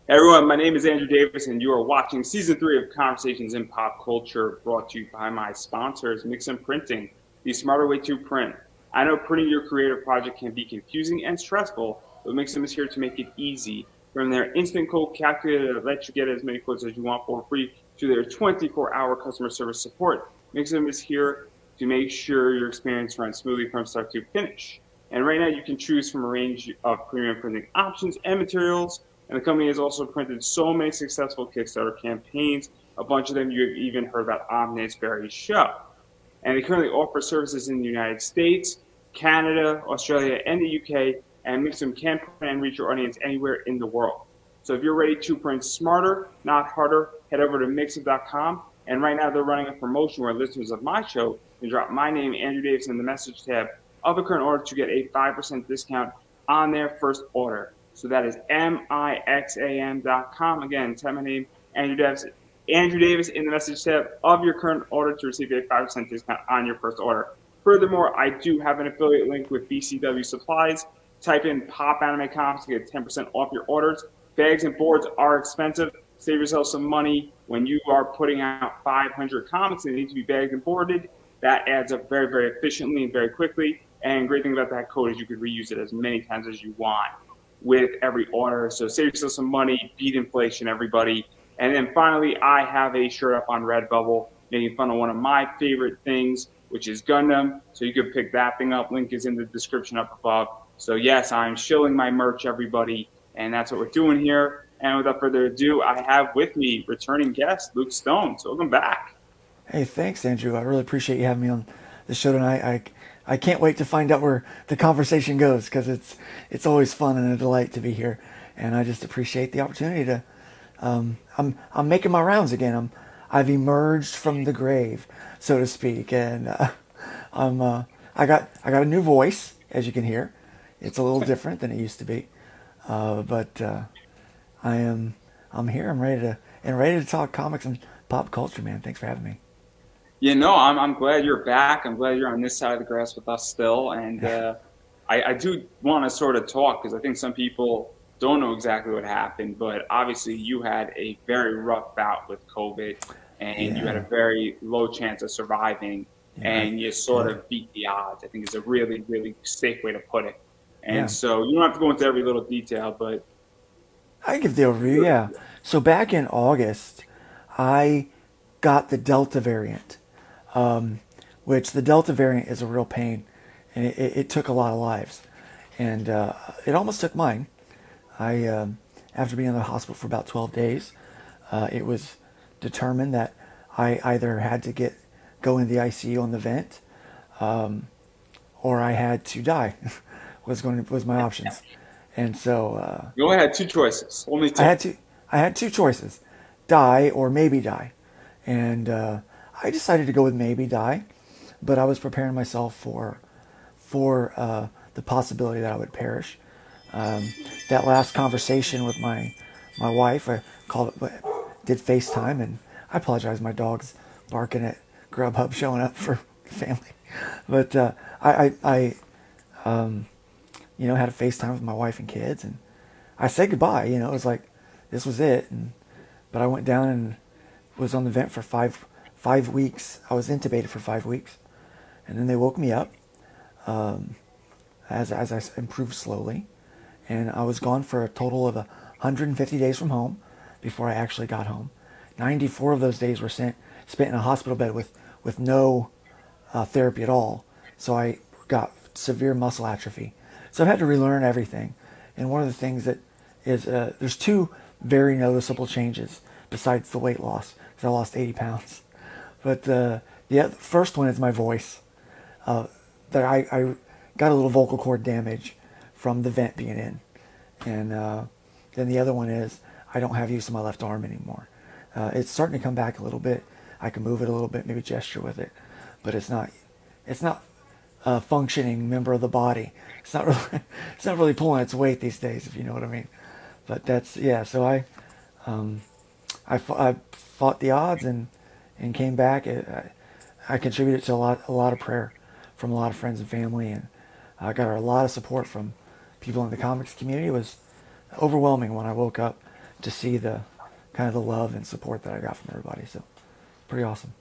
Hey everyone, my name is Andrew Davis, and you are watching Season 3 of Conversations in Pop Culture, brought to you by my sponsors, Mix and Printing, the smarter way to print. I know printing your creative project can be confusing and stressful, but Mixum is here to make it easy. From their instant quote calculator that lets you get as many quotes as you want for free to their 24-hour customer service support, Mixum is here to make sure your experience runs smoothly from start to finish. And right now, you can choose from a range of premium printing options and materials, and the company has also printed so many successful Kickstarter campaigns, a bunch of them you have even heard about on this very show. And they currently offer services in the United States, Canada, Australia, and the UK, and Mixum can print and reach your audience anywhere in the world. So if you're ready to print smarter, not harder, head over to mixup.com. And right now they're running a promotion where listeners of my show can drop my name, Andrew Davis, in the message tab of a current order to get a 5% discount on their first order. So that is mixam.com. Again, type my name, Andrew Davis in the message tab of your current order to receive a 5% discount on your first order. Furthermore, I do have an affiliate link with BCW Supplies. Type in Pop Anime Comics to get 10% off your orders. Bags and boards are expensive. Save yourself some money when you are putting out 500 comics and they need to be bagged and boarded. That adds up very, very efficiently and very quickly. And great thing about that code is you could reuse it as many times as you want with every order. So save yourself some money, beat inflation, everybody. And then finally, I have a shirt up on Redbubble making fun of one of my favorite things, which is Gundam. So you could pick that thing up. Link is in the description up above. So yes, I'm shilling my merch, everybody. And that's what we're doing here. And without further ado, I have with me returning guest Luke Stone. So welcome back. Hey, thanks, Andrew. I really appreciate you having me on the show tonight. I can't wait to find out where the conversation goes because it's always fun and a delight to be here, and I just appreciate the opportunity to. I'm making my rounds again. I've emerged from the grave, so to speak, and I got a new voice, as you can hear. It's a little different than it used to be, but I am I'm here. I'm ready to talk comics and pop culture, man. Thanks for having me. I'm glad you're back. I'm glad you're on this side of the grass with us still. And I do want to sort of talk because I think some people don't know exactly what happened, but obviously you had a very rough bout with COVID and you had Yeah, a very low chance of surviving yeah, and you sort did. of beat the odds. I think is a really, really safe way to put it. And Yeah, so you don't have to go into every little detail, but I can give the overview. Yeah. So back in August, I got the Delta variant, which the Delta variant is a real pain, and it took a lot of lives, and it almost took mine. I After being in the hospital for about 12 days, it was determined that I either had to go in the ICU on the vent, or I had to die. Was my options, and so you only had two choices, only I two. had to I had two choices: die or maybe die, and I decided to go with maybe die, but I was preparing myself for the possibility that I would perish. That last conversation with my wife, I called it, did FaceTime, and I apologize. My dog's barking at Grubhub showing up for family, but I had a FaceTime with my wife and kids, and I said goodbye. It was like this was it, but I went down and was on the vent for five weeks. I was intubated for 5 weeks, and then they woke me up as I improved slowly, and I was gone for a total of 150 days from home before I actually got home. 94 of those days were spent in a hospital bed with no therapy at all. So I got severe muscle atrophy. So I've had to relearn everything. And one of the things that is there's two very noticeable changes besides the weight loss, because I lost 80 pounds. But the first one is my voice. That I got a little vocal cord damage from the vent being in. And then the other one is I don't have use of my left arm anymore. It's starting to come back a little bit. I can move it a little bit, maybe gesture with it, but it's not a functioning member of the body. It's not really it's not really pulling its weight these days, if you know what I mean. But that's yeah. So I fought the odds and came back. I contributed to a lot of prayer from a lot of friends and family, and I got a lot of support from people in the comics community. It was overwhelming when I woke up to see the kind of the love and support that I got from everybody. So pretty awesome.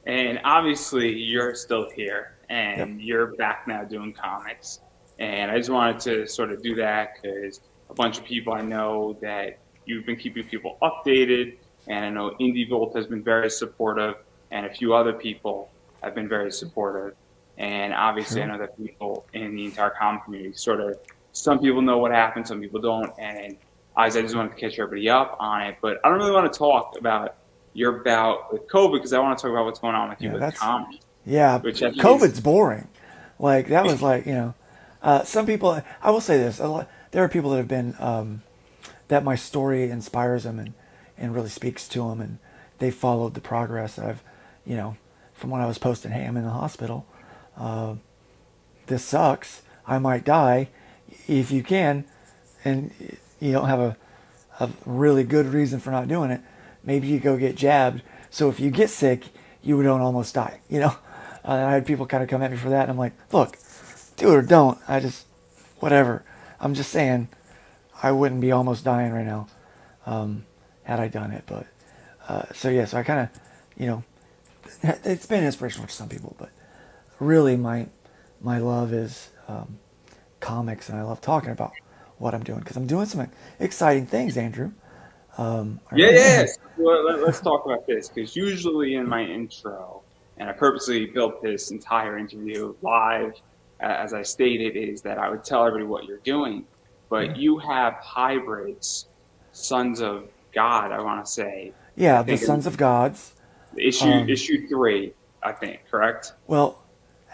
And obviously, you're still here Yep. and you're back now doing comics. And I just wanted to sort of do that because a bunch of people I know that you've been keeping people updated. And I know Indie Volt has been very supportive, and a few other people have been very supportive. And obviously, I Sure. know that people in the entire comic community sort of, some people know what happened, some people don't. And I just wanted to catch everybody up on it. But I don't really want to talk about your bout with COVID because I want to talk about what's going on with you Yeah, with that's comedy, yeah. which I think is COVID's boring. Like that was like some people. I will say this: there are people that have been that my story inspires them and really speaks to them, and they followed the progress that I've from when I was posting, hey, I'm in the hospital. This sucks. I might die. If you can, and you don't have a really good reason for not doing it, maybe you go get jabbed. So if you get sick, you don't almost die. I had people kind of come at me for that, and I'm like, look, do it or don't. Whatever. I'm just saying, I wouldn't be almost dying right now had I done it. But so yeah, so I kind of, it's been inspirational for some people, but really my love is comics, and I love talking about what I'm doing because I'm doing some exciting things, Andrew. I yeah, really am. yes. Well, let's talk about this because usually in my intro, and I purposely built this entire interview live, as I stated, is that I would tell everybody what you're doing, Yeah. but you have hybrids, sons of God, I want to say. I Yeah, the think Sons of Gods. issue three, I think, correct? Well,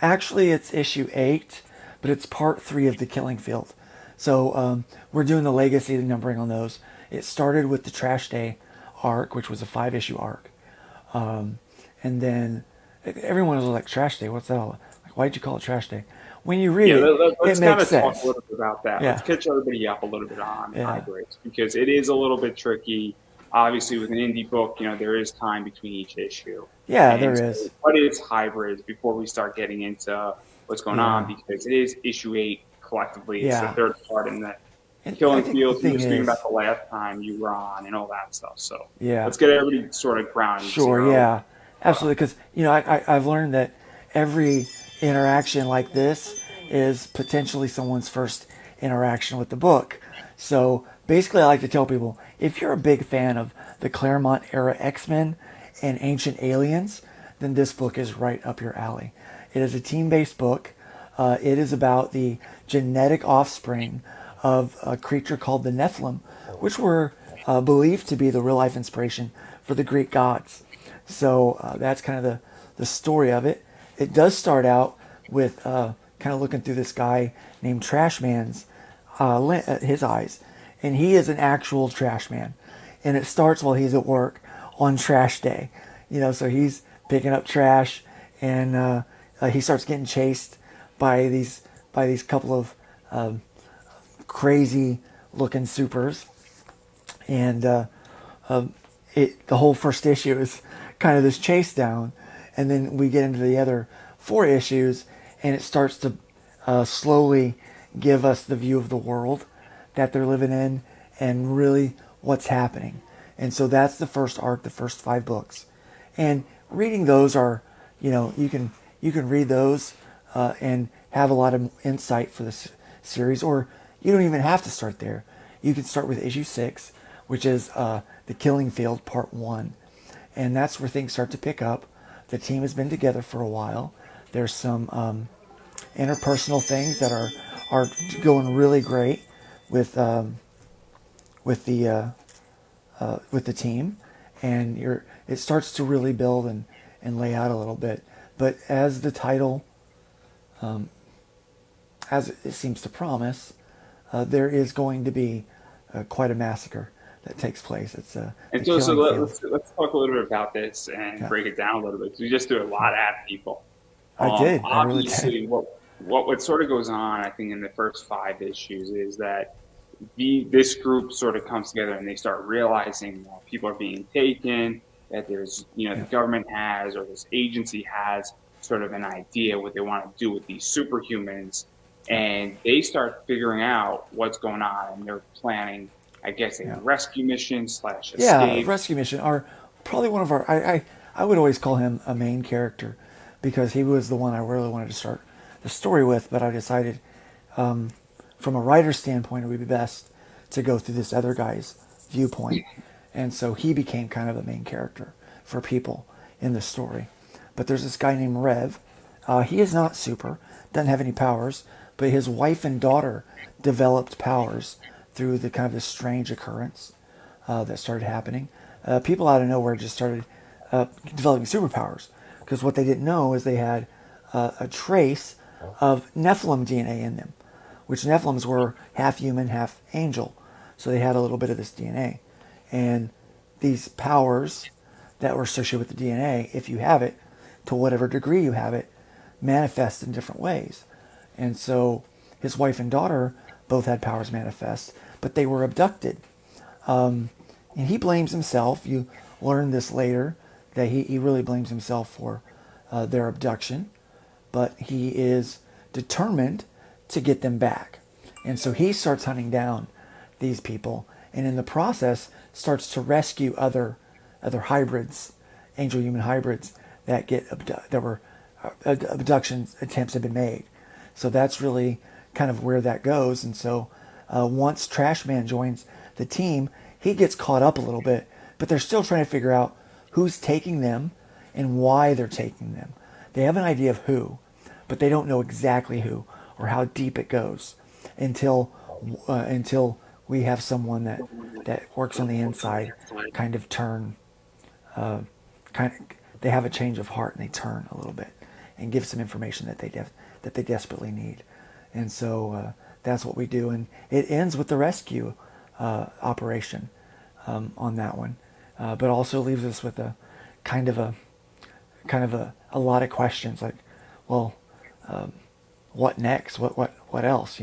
actually, it's issue 8, but it's part 3 of the Killing Field. So we're doing the legacy numbering on those. It started with the Trash Day arc, which was a 5-issue arc. And then everyone was like, Trash Day, what's that all? Like, why'd you call it Trash Day? When you read Yeah, it, it let's kind makes of talk a sense. little bit about that. Let's Yeah, catch everybody up a little bit on yeah, hybrids because it is a little bit tricky. Obviously, with an indie book, there is time between each issue. yeah, And there so, is. what is hybrids before we start getting into what's going on? Yeah, Because it is issue 8 collectively. It's the yeah. third part in the And I Killing think the Fields. We were thing speaking about is, the last time you were on and all that stuff. So yeah, let's get everybody sort of ground sure, zero. yeah, absolutely. Because I've learned that every interaction like this is potentially someone's first interaction with the book. So basically, I like to tell people if you're a big fan of the Claremont era X-Men and Ancient Aliens, then this book is right up your alley. It is a team-based book. It is about the genetic offspring of a creature called the Nephilim, which were believed to be the real-life inspiration for the Greek gods. So that's kind of the story of it. It does start out with kind of looking through this guy named Trashman's his eyes, and he is an actual trash man. And it starts while he's at work on trash day, so he's picking up trash, and he starts getting chased by these couple of crazy looking supers, and the whole first issue is kind of this chase down, and then we get into the other 4 issues, and it starts to slowly give us the view of the world that they're living in and really what's happening. And so that's the first arc, the first 5 books. And reading those are, you can read those and have a lot of insight for this series, or you don't even have to start there. You can start with issue 6, which is the Killing Field Part 1. And that's where things start to pick up. The team has been together for a while. There's some interpersonal things that are going really great with with the with the team, and it starts to really build and lay out a little bit. But as the title, as it seems to promise, there is going to be quite a massacre that takes place. It's the And so Killing Field. let's talk a little bit about this and Yeah, break it down a little bit because we just do a lot at people. I did. I really did. Obviously, what sort of goes on, I think, in the first 5 issues is that this group sort of comes together and they start realizing that people are being taken, that there's the Yeah. government has or this agency has sort of an idea what they want to do with these superhumans, Yeah. and they start figuring out what's going on and they're planning I guess, a Yeah. rescue mission slash Yeah, escape. rescue mission are probably one of our. I would always call him a main character because he was the one I really wanted to start the story with. But I decided, from a writer's standpoint, it would be best to go through this other guy's viewpoint, and so he became kind of a main character for people in the story. But there's this guy named Rev. He is not super, doesn't have any powers, but his wife and daughter developed powers through the kind of this strange occurrence that started happening. People out of nowhere just started developing superpowers because what they didn't know is they had a trace of Nephilim DNA in them, which Nephilims were half human, half angel. So they had a little bit of this DNA. And these powers that were associated with the DNA, if you have it, to whatever degree you have it, manifest in different ways. And so his wife and daughter both had powers manifest, but they were abducted. And he blames himself. You learn this later that he really blames himself for their abduction, but he is determined to get them back. And so he starts hunting down these people, and in the process starts to rescue other hybrids, angel human hybrids that get that were abduction attempts have been made. So that's really kind of where that goes. And so once Trash Man joins the team, he gets caught up a little bit, but they're still trying to figure out who's taking them and why they're taking them. They have an idea of who, but they don't know exactly who or how deep it goes until we have someone that works on the inside kind of turn they have a change of heart and they turn a little bit and give some information that they desperately need. And so that's what we do, and it ends with the rescue operation on that one, but also leaves us with a kind of a lot of questions like, well, what next? What else?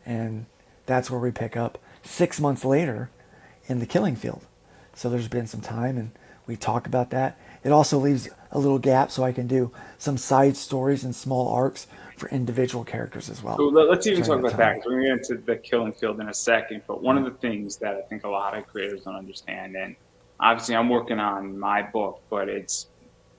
And that's where we pick up 6 months later in the killing field. So there's been some time, and we talk about that. It also leaves a little gap so I can do some side stories and small arcs for individual characters as So well let's even during talk that about that time. because we're going to get into the killing field in a second. But one Yeah. of the things that I think a lot of creators don't understand, and obviously I'm working on my book, but it's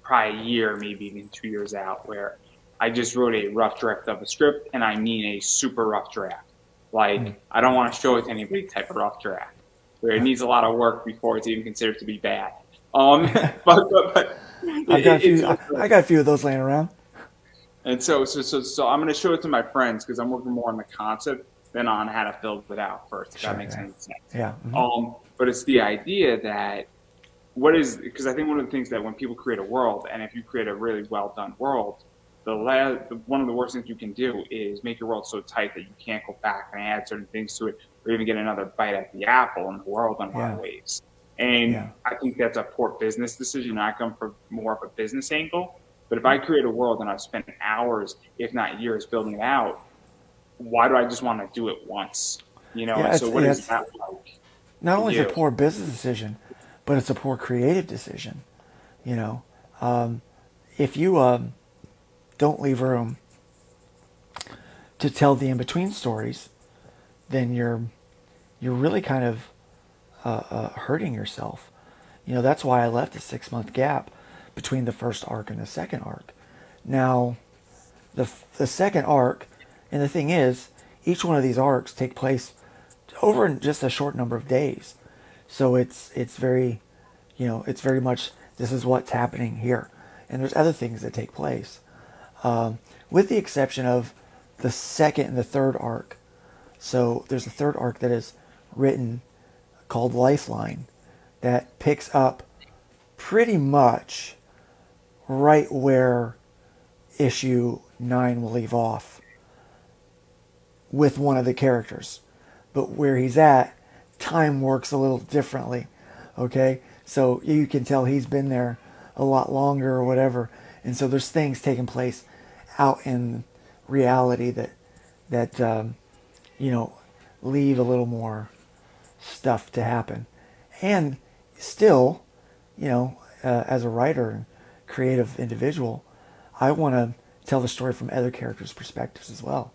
probably a year, maybe even 2 years out, where I just wrote a rough draft of a script, and I mean a super rough draft. Like, I don't want to show it to anybody type of rough draft, where it needs a lot of work before it's even considered to be bad. But I've got a it's few. I got a few of those laying around. and so I'm going to show it to my friends because I'm working more on the concept than on how to build it out first, if that Sure. makes Yeah. any sense. Yeah. But it's the idea that because I think one of the things that when people create a world, and if you create a really well done world, one of the worst things you can do is make your world so tight that you can't go back and add certain things to it or even get another bite at the apple in the world in a lot of Yeah. ways. And Yeah. I think that's a poor business decision. I come from more of a business angle. But if I create a world and I've spent hours, if not years, building it out, why do I just want to do it once? Yeah. And so what is It's that like not for only is it a you? poor business decision, but it's a poor creative decision. You know, if you don't leave room to tell the in between stories, then you're really kind of hurting yourself. That's why I left a 6 month gap between the first arc and the second arc. Now, the second arc, and the thing is, each one of these arcs take place over in just a short number of days. So it's very, it's very much this is what's happening here, and there's other things that take place, with the exception of the second and the third arc. So there's a third arc that is written called Lifeline that picks up pretty much right where issue 9 will leave off with one of the characters. But where he's at, time works a little differently. Okay? So you can tell he's been there a lot longer or whatever. And so there's things taking place out in reality that leave a little more stuff to happen. And still, as a writer and creative individual, I want to tell the story from other characters' perspectives as well.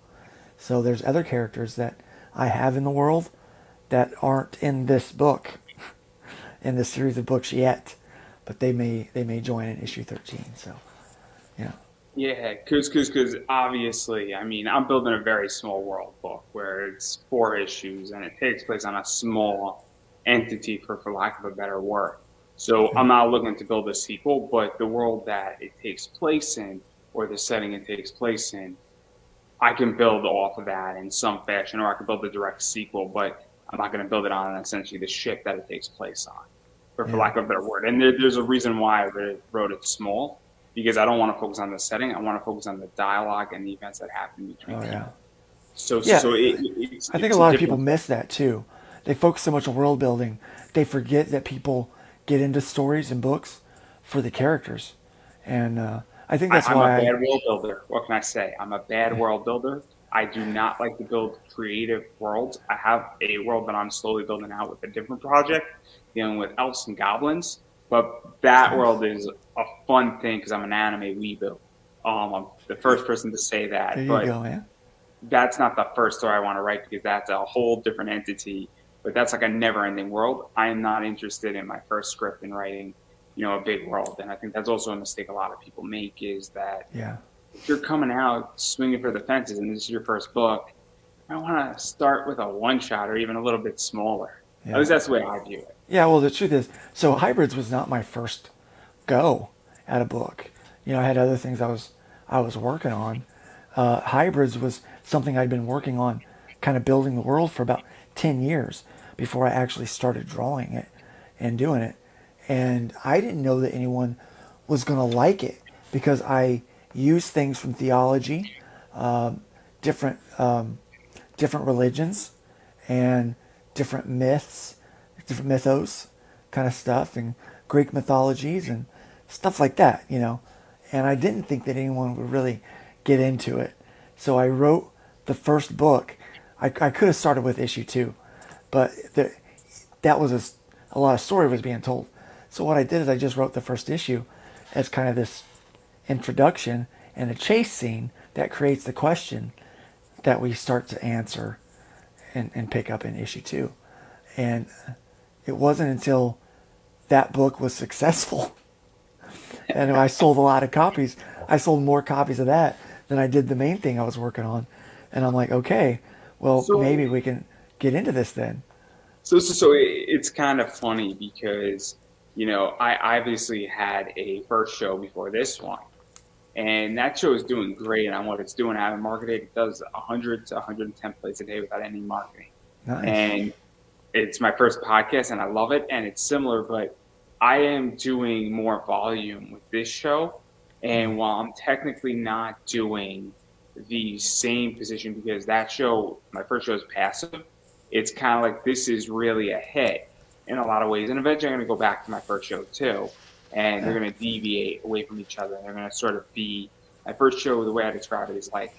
So there's other characters that I have in the world that aren't in this book, in this series of books yet, but they may join in issue 13. So, yeah. Yeah, because obviously, I mean, I'm building a very small world book where it's 4 issues and it takes place on a small entity, for lack of a better word. So Yeah. I'm not looking to build a sequel, but the world that it takes place in, or the setting it takes place in, I can build off of that in some fashion, or I can build a direct sequel, but I'm not going to build it on essentially the ship that it takes place on, for Yeah. lack of a better word. And there's a reason why I wrote it small, because I don't want to focus on the setting. I want to focus on the dialogue and the events that happen between Oh yeah. people. So, so, Yeah. so I think a it's a lot of people different. miss that too. They focus so much on world building, they forget that people get into stories and books for the characters, and I think that's I'm a why bad world builder. What can I say? I'm a bad yeah. world builder. I do not like to build creative worlds. I have a world that I'm slowly building out with a different project dealing with elves and goblins. But that Nice. world is a fun thing because I'm an anime weeboo. I'm the first person to say that. There you But go, man. that's not the first story I want to write because that's a whole different entity. But that's like a never-ending world. I am not interested in my first script in writing, a big world. And I think that's also a mistake a lot of people make is that Yeah. if you're coming out swinging for the fences and this is your first book, I want to start with a one shot or even a little bit smaller. At Yeah. least that's the way I view it. Yeah. Well, the truth is, so hybrids was not my first go at a book. I had other things I was working on. Hybrids was something I'd been working on, kind of building the world for about 10 years before I actually started drawing it and doing it. And I didn't know that anyone was going to like it because I used things from theology, different different religions, and different myths, different mythos kind of stuff, and Greek mythologies and stuff like that. And I didn't think that anyone would really get into it. So I wrote the first book. I could have started with issue 2, but that was a lot of story was being told. So what I did is I just wrote the first issue as kind of this introduction and a chase scene that creates the question that we start to answer and pick up in issue 2. And it wasn't until that book was successful and I sold a lot of copies. I sold more copies of that than I did the main thing I was working on. And I'm like, okay, well, So, maybe we can get into this then. it's kind of funny because, I obviously had a first show before this one. And that show is doing great on what it's doing. I haven't marketed. It does 100 to 110 plays a day without any marketing. Nice. And it's my first podcast and I love it. And it's similar, but I am doing more volume with this show. And while I'm technically not doing the same position because that show, my first show is passive, it's kind of like this is really a hit in a lot of ways. And eventually I'm going to go back to my first show too. And they're Yeah. going to deviate away from each other. They're going to sort of be, my first show, the way I describe it is like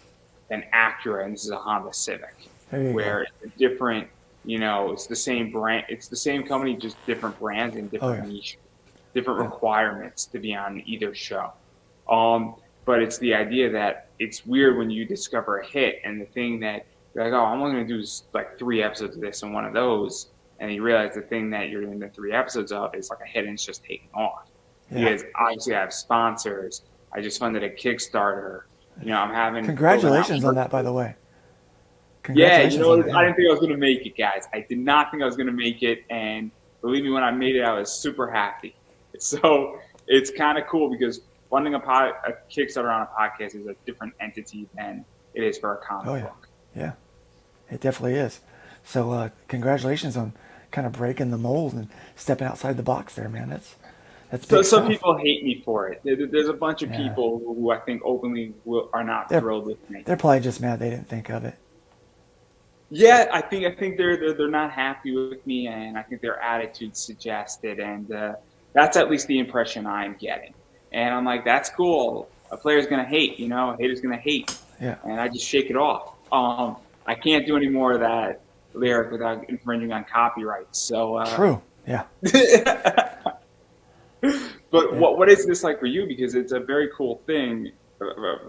an Acura and this is a Honda Civic, There you go. where it's a different, it's the same brand, it's the same company, just different brands and Oh different yeah. niche, different Yeah. requirements to be on either show. But it's the idea that it's weird when you discover a hit and the thing that you're like, oh, I'm only going to do like 3 episodes of this and one of those. And you realize the thing that you're doing the 3 episodes of is like a hit and it's just taking off. Yeah. Because obviously I have sponsors. I just funded a Kickstarter. I'm having building out Congratulations on that, by the way. yeah, Congratulations on that. I Yeah. didn't think I was going to make it, guys. I did not think I was going to make it, and believe me, when I made it, I was super happy. So it's kind of cool because funding a Kickstarter on a podcast is a different entity than it is for a comic Oh yeah. book. Yeah. It definitely is. So congratulations on kind of breaking the mold and stepping outside the box there, man. That's So big some stuff. people hate me for it. There's a bunch of Yeah. people who I think openly are not They're thrilled with me. they're probably just mad they didn't think of it. Yeah, I think they're not happy with me, and I think their attitude suggested, and that's at least the impression I'm getting. And I'm like, that's cool. A player's gonna hate, a hater's gonna hate, Yeah. and I just shake it off. I can't do any more of that lyric without infringing on copyright. So, True. Yeah. but Yeah. what is this like for you? Because it's a very cool thing.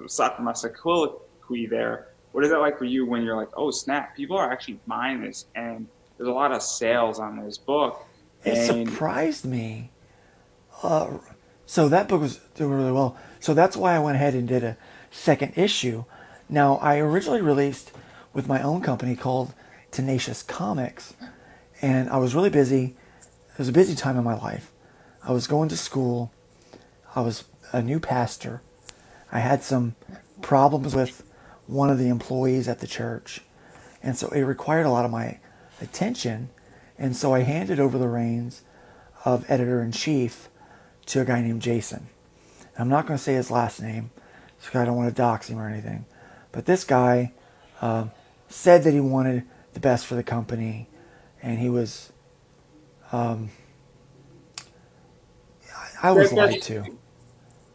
Aside from my soliloquy there, what is that like for you when you're like, oh snap, people are actually buying this and there's a lot of sales on this book, It and surprised me. So that book was doing really well. So that's why I went ahead and did a second issue. Now, I originally released with my own company called Tenacious Comics, and I was really busy. It was a busy time in my life. I was going to school. I was a new pastor. I had some problems with one of the employees at the church, and so it required a lot of my attention. And so I handed over the reins of editor-in-chief to a guy named Jason. I'm not going to say his last name, because I don't want to dox him or anything. But this guy said that he wanted the best for the company, and he was, I was lied that's, to.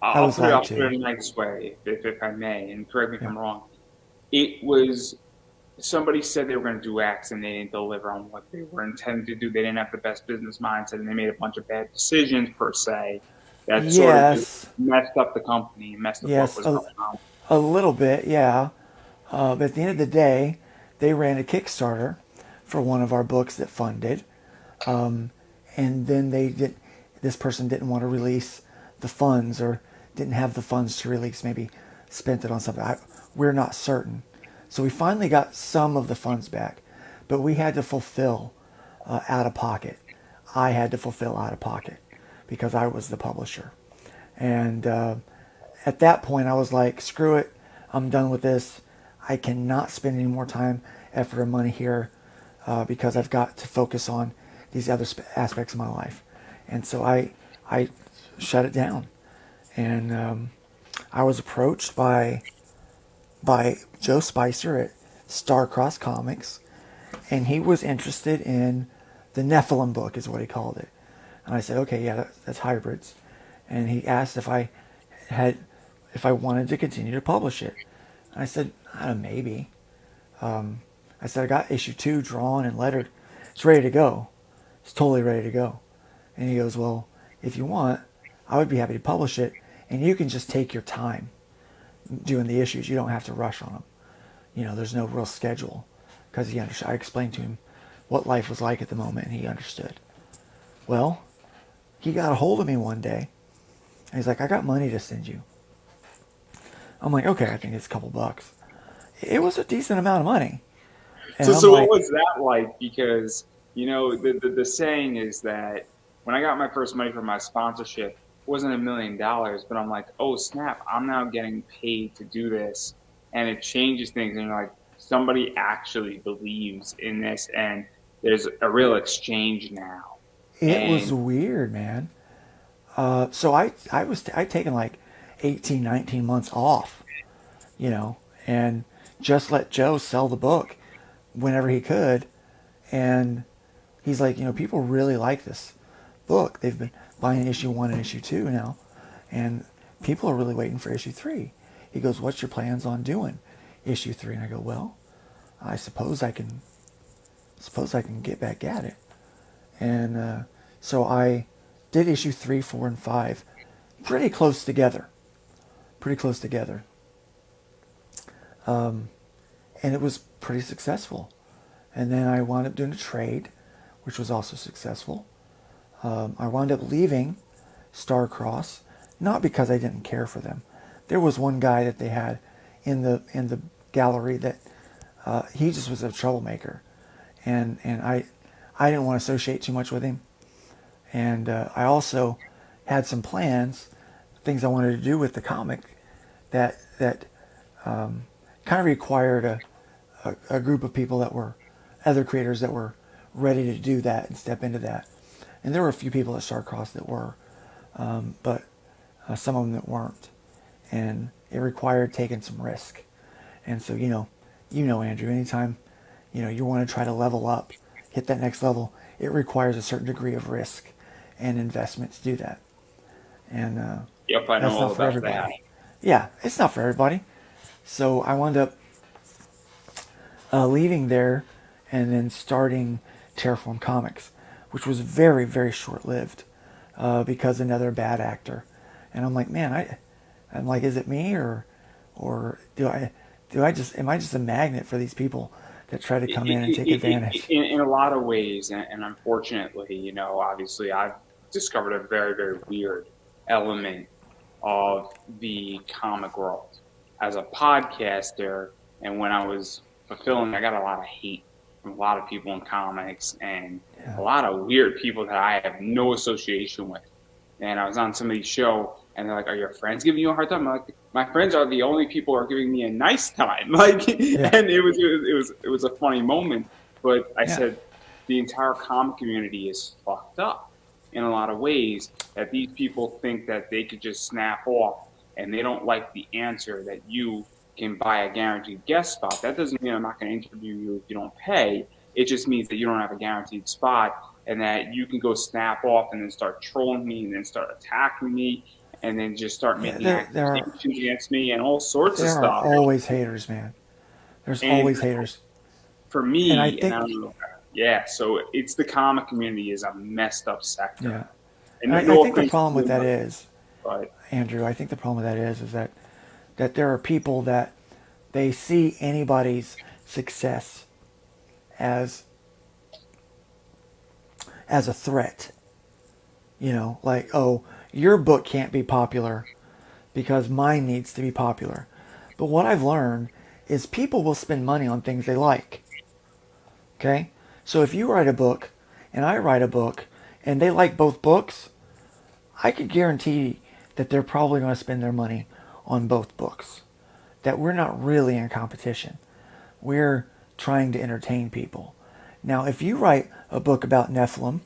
I I'll was put it lied I'll put it to. in a nice way, if I may, and correct me if Yeah. I'm wrong. It was somebody said they were going to do X and they didn't deliver on what they were intending to do. They didn't have the best business mindset and they made a bunch of bad decisions per se that sort of just Yes. messed up the company and messed up what Yes. was going on. A little bit, yeah. But at the end of the day, they ran a Kickstarter for one of our books that funded. And then this person didn't want to release the funds, or didn't have the funds to release, maybe spent it on something. We're not certain. So we finally got some of the funds back, but we had to fulfill out of pocket. I had to fulfill out of pocket because I was the publisher. And at that point, I was like, screw it. I'm done with this. I cannot spend any more time, effort, or money here because I've got to focus on these other aspects of my life. And so I shut it down. And I was approached by Joe Spicer at Starcross Comics, and he was interested in the Nephilim book, is what he called it. And I said, okay, yeah, that's hybrids. And he asked if I wanted to continue to publish it. And I said, I don't know, maybe. I said, I got issue 2 drawn and lettered. It's ready to go. It's totally ready to go. And he goes, well, if you want, I would be happy to publish it, and you can just take your time doing the issues. You don't have to rush on them. You know, there's no real schedule. Because I explained to him what life was like at the moment, and he understood. Well, he got a hold of me one day, and he's like, I got money to send you. I'm like, okay, I think it's a couple bucks. It was a decent amount of money. And So, I'm so what like, was that like? Because, the saying is that when I got my first money from my sponsorship, it wasn't $1 million, but I'm like, oh, snap, I'm now getting paid to do this. And it changes things. And you're like, somebody actually believes in this, and there's a real exchange now. it was And weird, man. So I'd taken like 18, 19 months off, and just let Joe sell the book whenever he could. And he's like, people really like this book. They've been buying issue 1 and issue 2 now, and people are really waiting for issue 3. He goes, what's your plans on doing issue 3? And I go, well, I suppose I can get back at it. And so I did issue 3, 4, and 5 pretty close together. Pretty close together. And it was pretty successful. And then I wound up doing a trade, which was also successful. I wound up leaving Starcross, not because I didn't care for them. There was one guy that they had in the gallery that he just was a troublemaker, and I didn't want to associate too much with him. And I also had some plans, things I wanted to do with the comic that kind of required a group of people that were other creators that were ready to do that and step into that. And there were a few people at Starcross that were, but some of them that weren't. And it required taking some risk. And so, Andrew, anytime, you want to try to level up, hit that next level, it requires a certain degree of risk and investment to do that. And yep, I know that's all not for about that. everybody. Yeah, it's not for everybody. So I wound up leaving there and then starting Terraform Comics, which was very, very short-lived because another bad actor. And I'm like, man, I'm like, is it me or am I just a magnet for these people that try to come in and take advantage. In a lot of ways, and unfortunately, obviously, I've discovered a very, very weird element of the comic world as a podcaster. And when I was fulfilling, I got a lot of hate from a lot of people in comics and a lot of weird people that I have no association with. And I was on somebody's show, and they're like, "Are your friends giving you a hard time?" I'm like, "My friends are the only people who are giving me a nice time." Like, Yeah. and it was a funny moment. But I Yeah. said, the entire comic community is fucked up in a lot of ways. That these people think that they could just snap off, and they don't like the answer that you can buy a guaranteed guest spot. That doesn't mean I'm not going to interview you if you don't pay. It just means that you don't have a guaranteed spot, and that you can go snap off and then start trolling me and then start attacking me and then just start Yeah, making accusations against me and all sorts of there are stuff. always haters, man. There's And always haters. for And I me, and I think, don't know, yeah, so it's the comic community is a messed up sector. yeah. And And I no think the offense problem to with that them, is, but Andrew, I think the problem with that is that there are people that they see anybody's success as a threat. Like, oh, your book can't be popular because mine needs to be popular. But what I've learned is people will spend money on things they like. Okay? So if you write a book and I write a book and they like both books, I could guarantee that they're probably going to spend their money on both books. That we're not really in competition. We're trying to entertain people. Now, if you write a book about Nephilim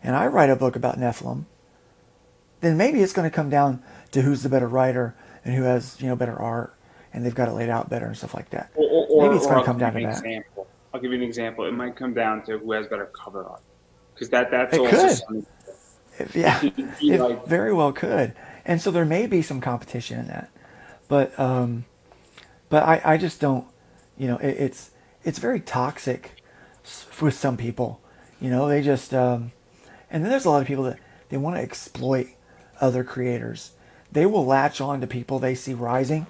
and I write a book about Nephilim, then maybe it's going to come down to who's the better writer and who has, better art and they've got it laid out better and stuff like that. Maybe it's going to I'll come give down you to an that. example. I'll give you an example. It might come down to who has better cover art, because that's It also could. something. Yeah, It could be it like, very well could. And so there may be some competition in that. But I just don't, it's very toxic with some people. They just, and then there's a lot of people that they want to exploit other creators. They will latch on to people they see rising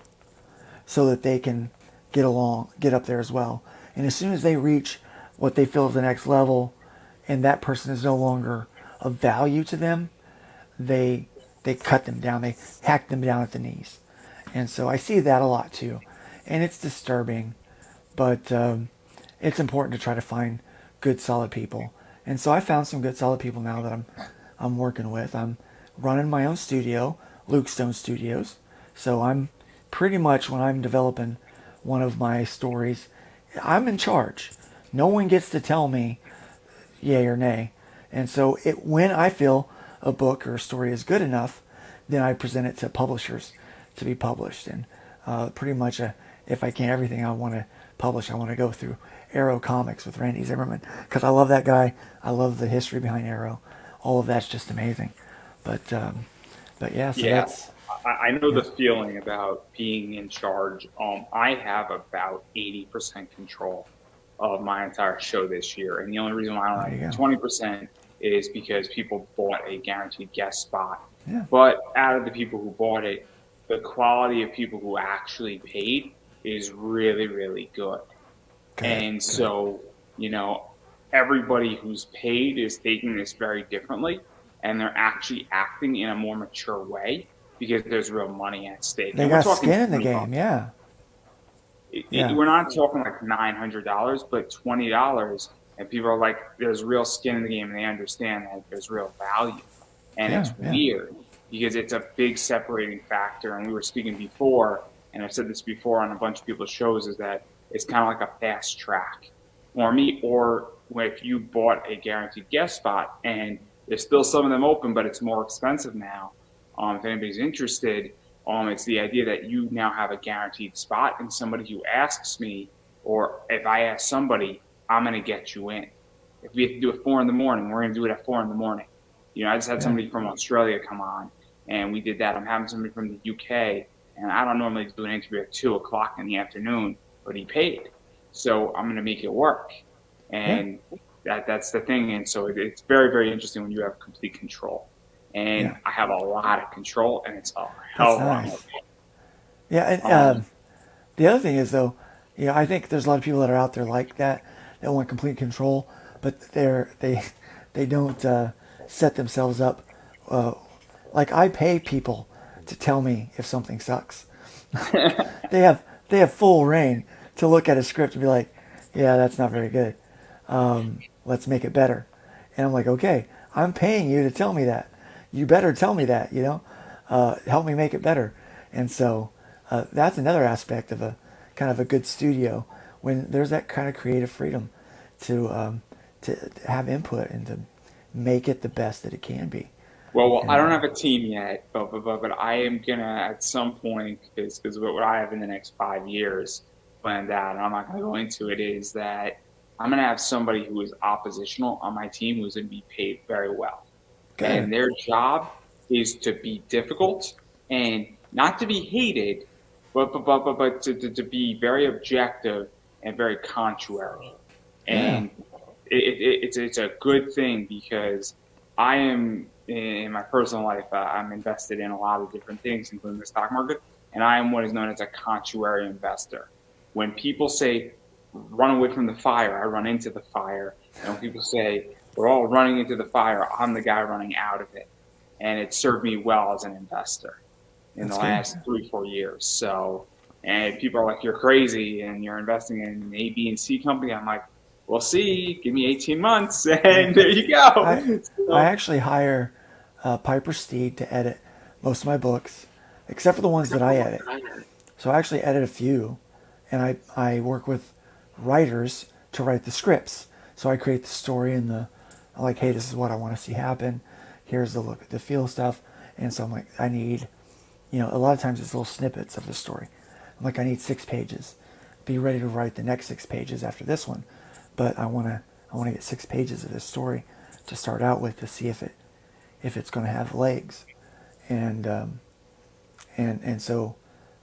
so that they can get up there as well. And as soon as they reach what they feel is the next level and that person is no longer of value to them, they cut them down. They hack them down at the knees. And so I see that a lot too. And it's disturbing, but it's important to try to find good, solid people. And so I found some good, solid people now that I'm working with. I'm running my own studio, Luke Stone Studios. So I'm pretty much, when I'm developing one of my stories, I'm in charge. No one gets to tell me yay or nay. And so when I feel a book or a story is good enough, then I present it to publishers to be published. And pretty much, if I can, everything I want to publish, I want to go through Arrow Comics with Randy Zimmerman, because I love that guy. I love the history behind Arrow. All of that's just amazing. But yeah, so yeah, that's, I know yeah, the feeling about being in charge. I have about 80% control of my entire show this year, and the only reason why I don't there you have go. 20% is because people bought a guaranteed guest spot. Yeah, But out of the people who bought it, the quality of people who actually paid is really, really good. good, And good. so, you know, everybody who's paid is taking this very differently, and they're actually acting in a more mature way because there's real money at stake. They And we're got talking skin in the 20 game, bucks. yeah. Yeah, We're not talking like $900, but $20. And people are like, there's real skin in the game, and they understand that there's real value. And yeah, it's yeah, weird because it's a big separating factor. And we were speaking before, and I've said this before on a bunch of people's shows, is that it's kind of like a fast track for me. Or if you bought a guaranteed guest spot and there's still some of them open, but it's more expensive now. If anybody's interested, it's the idea that you now have a guaranteed spot, and somebody who asks me, or if I ask somebody, I'm going to get you in. If we have to do it 4 in the morning, we're going to do it at 4 in the morning. I just had yeah, somebody from Australia come on, and we did that. I'm having somebody from the UK, and I don't normally do an interview at 2 o'clock in the afternoon, but he paid, so I'm going to make it work. yeah, And that's the thing. And so it's very, very interesting when you have complete control. And yeah. I have a lot of control, and it's a hell That's of a lot more. nice. Yeah, and Um, the other thing is though, Yeah, I think there's a lot of people that are out there like that want complete control, but they don't set themselves up. Uh, like I pay people to tell me if something sucks. They have full reign to look at a script and be like, yeah, that's not very good. Let's make it better. And I'm like, okay, I'm paying you to tell me that. You better tell me that, you know, help me make it better. And so that's another aspect of a kind of a good studio when there's that kind of creative freedom to have input and to make it the best that it can be. Well, I And don't have a team yet, but I am gonna at some point because what I have in the next 5 years planned out, and I'm not gonna go into it, is that I'm gonna have somebody who is oppositional on my team who's gonna be paid very well, good. and their job is to be difficult and not to be hated, but to be very objective and very contrary. Yeah. And it's a good thing because I am in my personal life. I'm invested in a lot of different things, including the stock market, and I am what is known as a contrary investor. When people say run away from the fire, I run into the fire, and when people say we're all running into the fire, I'm the guy running out of it, and it served me well as an investor in the That's good. last 3 4 years. So, and people are like, "You're crazy, and you're investing in an A, B, and C company." I'm like, "We'll see. Give me 18 months, Yeah. and there you I go." I So, actually hire Piper Steed to edit most of my books, except for the ones that I edit. So I actually edit a few, and I work with writers to write the scripts. So I create the story and I'm like, hey, this is what I want to see happen. Here's the look, the feel stuff, and so I'm like, I need, a lot of times it's little snippets of the story. I'm like, I need 6 pages. Be ready to write the next 6 pages after this one, but I want to get 6 pages of this story to start out with to see if it's going to have legs, and and so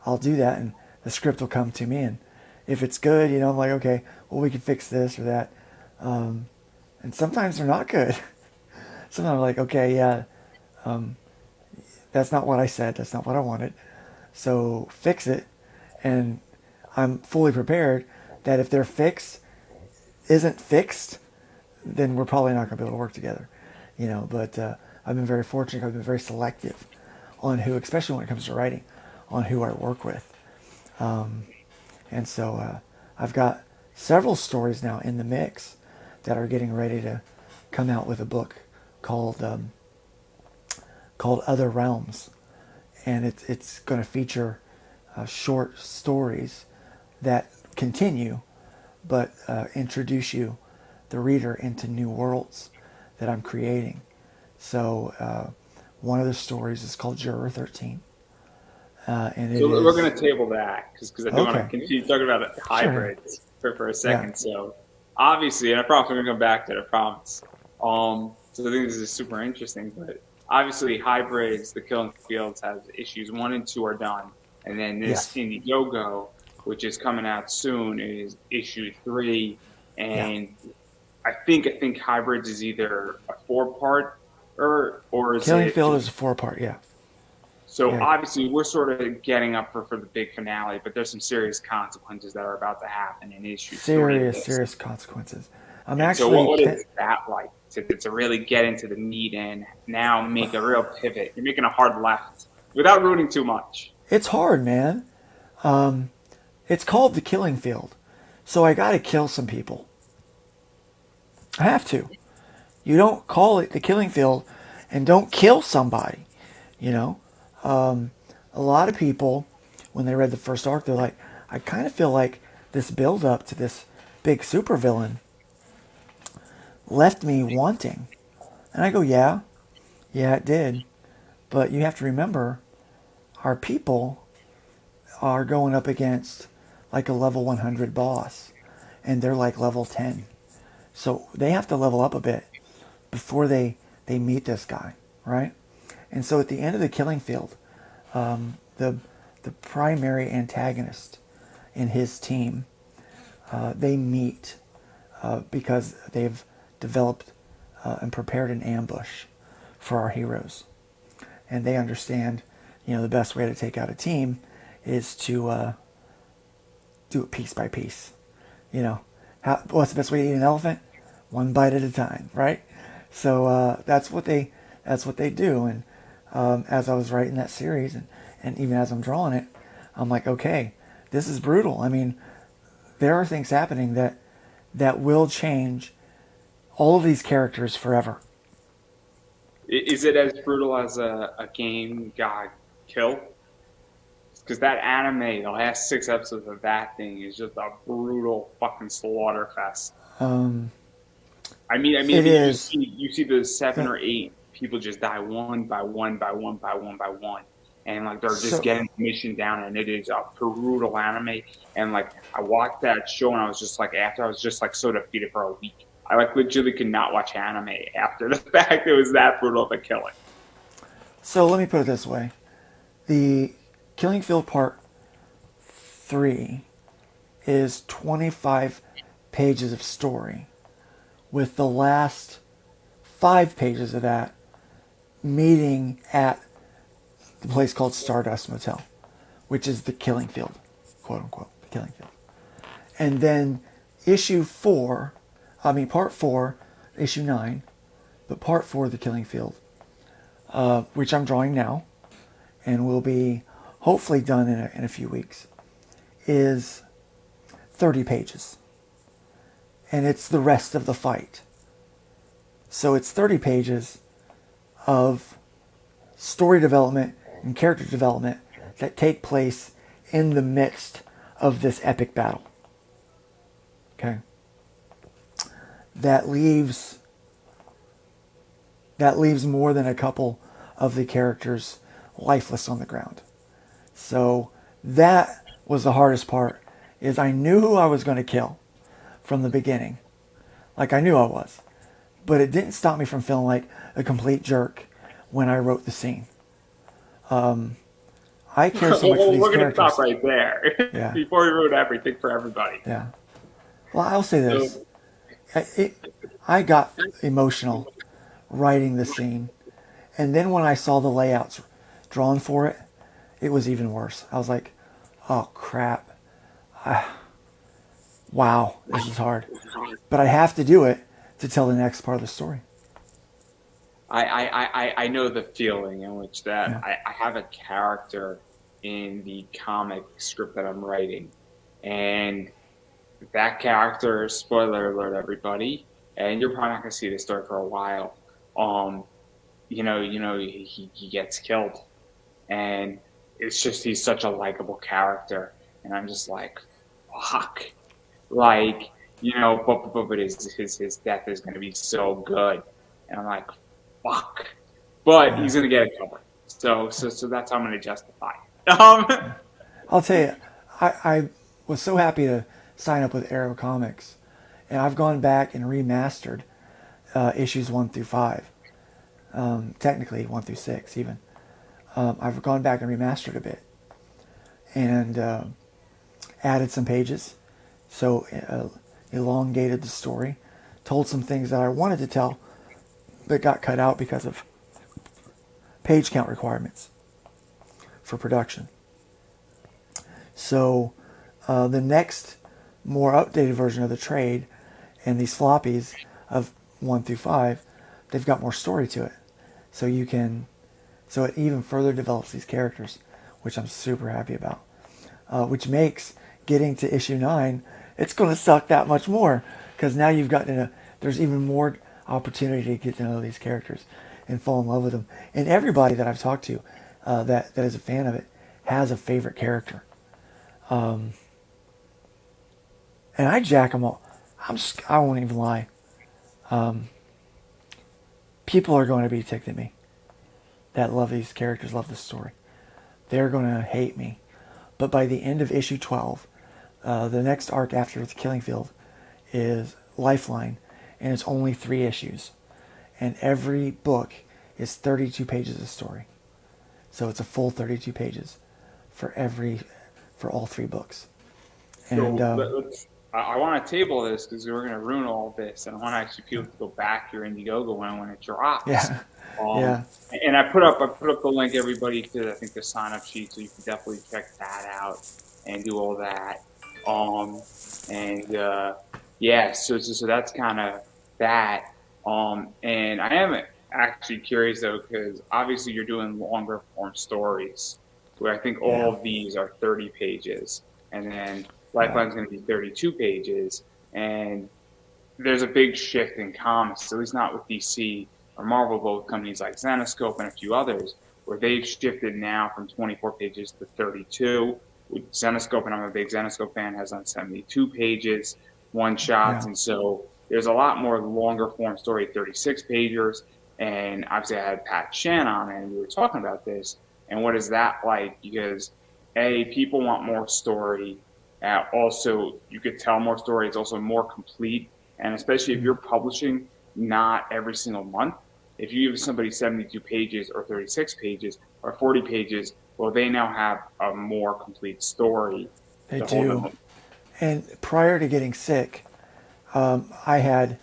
I'll do that, and the script will come to me, and if it's good, I'm like, okay, well, we can fix this or that, and sometimes they're not good. Sometimes I'm like, okay, yeah, that's not what I said, that's not what I wanted, so fix it, and I'm fully prepared that if their fix isn't fixed, then we're probably not going to be able to work together, But I've been very fortunate. I've been very selective on who, especially when it comes to writing, on who I work with. And so I've got several stories now in the mix that are getting ready to come out with a book called Other Realms, and it's going to feature short stories that continue, but introduce the reader, into new worlds that I'm creating. So one of the stories is called Juror 13, and it so we're is going to table that because I do want to okay. continue talking about Sure. hybrids for a Yeah. second. So, obviously, and I promise we're going to come back to it. I promise. So I think this is super interesting, but obviously, hybrids, the Killing Fields has issues 1 and 2 are done, and then this Yes. Indiegogo, which is coming out soon, is issue 3, Yeah. and I think hybrids is either a 4 part or is Killing it Field just is a 4 part. Yeah. so Yeah. obviously we're sort of getting up for the big finale, but there's some serious consequences that are about to happen in issue 3 of Serious, this. serious consequences. I'm And so actually what is that like to really get into the meat and now make a real pivot? You're making a hard left without ruining too much. it's hard, man. It's called the Killing Field, so I got to kill some people. I have to. You don't call it the Killing Field and don't kill somebody. You know, a lot of people, when they read the first arc, they're like, I kind of feel like this build up to this big supervillain left me wanting. And I go, yeah, yeah, it did. But you have to remember, our people are going up against like a level 100 boss, and they're like level 10. So they have to level up a bit before they meet this guy, right? And so at the end of the Killing Field, the the primary antagonist in his team, they meet because they've developed and prepared an ambush for our heroes, and they understand, the best way to take out a team is to do it piece by piece. You know, what's the best way to eat an elephant? One bite at a time, right? So that's what they do. And as I was writing that series, and even as I'm drawing it, I'm like, okay, this is brutal. I mean, there are things happening that will change all of these characters forever. Is it as brutal as a game got killed? Because that anime, the last 6 episodes of that thing is just a brutal fucking slaughter fest. It is. You see the seven The, or eight people just die one by one by one by one by one, and like they're just so getting the mission down, and it is a brutal anime. And like I watched that show, and I was just like, after I was just like so defeated for a week. I like literally could not watch anime after the fact. It was that brutal of a killing. so let me put it this way: the Killing Field Part 3 is 25 pages of story, with the last 5 pages of that meeting at the place called Stardust Motel, which is the killing field, quote unquote, the killing field. And then part 4, issue 9, but part 4 of the killing field, which I'm drawing now and will be hopefully done in a few weeks, is 30 pages. And it's the rest of the fight. So it's 30 pages of story development and character development that take place in the midst of this epic battle. Okay? That leaves more than a couple of the characters lifeless on the ground. So that was the hardest part, is I knew who I was going to kill from the beginning. Like I knew I was. But it didn't stop me from feeling like a complete jerk when I wrote the scene. I care so much for these We're going to characters. stop right there Yeah. before we ruin everything for everybody. Yeah. Well, I'll say this. So, I got emotional writing the scene. And then when I saw the layouts drawn for it, it was even worse. I was like, oh, crap. Wow, this is hard. But I have to do it to tell the next part of the story. I know the feeling in which that Yeah. I have a character in the comic script that I'm writing, and that character, spoiler alert, everybody, and you're probably not gonna see this story for a while. Um, he gets killed, and it's just he's such a likable character, and I'm just like, fuck, like but his death is gonna be so good, and I'm like, fuck, but Yeah. he's gonna get it covered. So that's how I'm gonna justify it. I'll tell you, I was so happy to sign up with Arrow Comics, and I've gone back and remastered issues 1 through 5, technically 1 through 6 even. I've gone back and remastered a bit, and added some pages, so elongated the story, told some things that I wanted to tell, but got cut out because of page count requirements for production. So the next more updated version of the trade and these floppies of 1 through 5, they've got more story to it. So it even further develops these characters, which I'm super happy about. Which makes getting to issue 9, it's going to suck that much more, because now you've gotten there's even more opportunity to get to know these characters and fall in love with them. And everybody that I've talked to that is a fan of it has a favorite character. And I jack them all. I won't even lie. People are going to be ticked at me that love these characters, love this story. They're going to hate me. But by the end of issue 12, the next arc after the Killing Field is Lifeline, and it's only 3 issues. And every book is 32 pages of story. So it's a full 32 pages for all 3 books. And I want to table this because we're going to ruin all this, and I want actually people to go back to your Indiegogo when it drops. yeah, yeah, And I put up the link, everybody, to I think the sign up sheet, so you can definitely check that out and do all that. Um, and yeah, so that's kind of that. And I am actually curious though, because obviously you're doing longer form stories, where I think Yeah, all of these are 30 pages, and then right. Lifeline's going to be 32 pages, and there's a big shift in comics, at least not with DC or Marvel, but with companies like Zenescope and a few others, where they've shifted now from 24 pages to 32. With Zenescope, and I'm a big Zenescope fan, has on 72 pages, one shots, Yeah. and so there's a lot more longer form story, 36 pagers. And obviously, I had Pat Shan on, and we were talking about this. And what is that like? Because people want more story. Also, you could tell more story. It's also more complete, and especially if Mm. you're publishing not every single month, if you give somebody 72 pages or 36 pages or 40 pages, well, they now have a more complete story They to hold do. them. And prior to getting sick, I had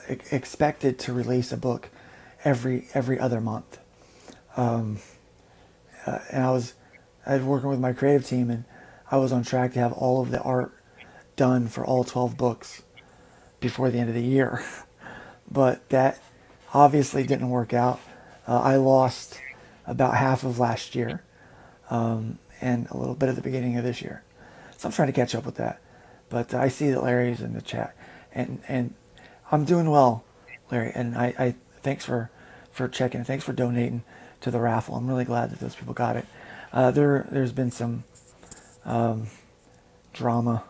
expected to release a book every other month, and I was working with my creative team, and I was on track to have all of the art done for all 12 books before the end of the year. But that obviously didn't work out. I lost about half of last year, and a little bit at the beginning of this year. So I'm trying to catch up with that. But I see that Larry's in the chat, and I'm doing well, Larry. And I thanks for checking. Thanks for donating to the raffle. I'm really glad that those people got it. There's been some drama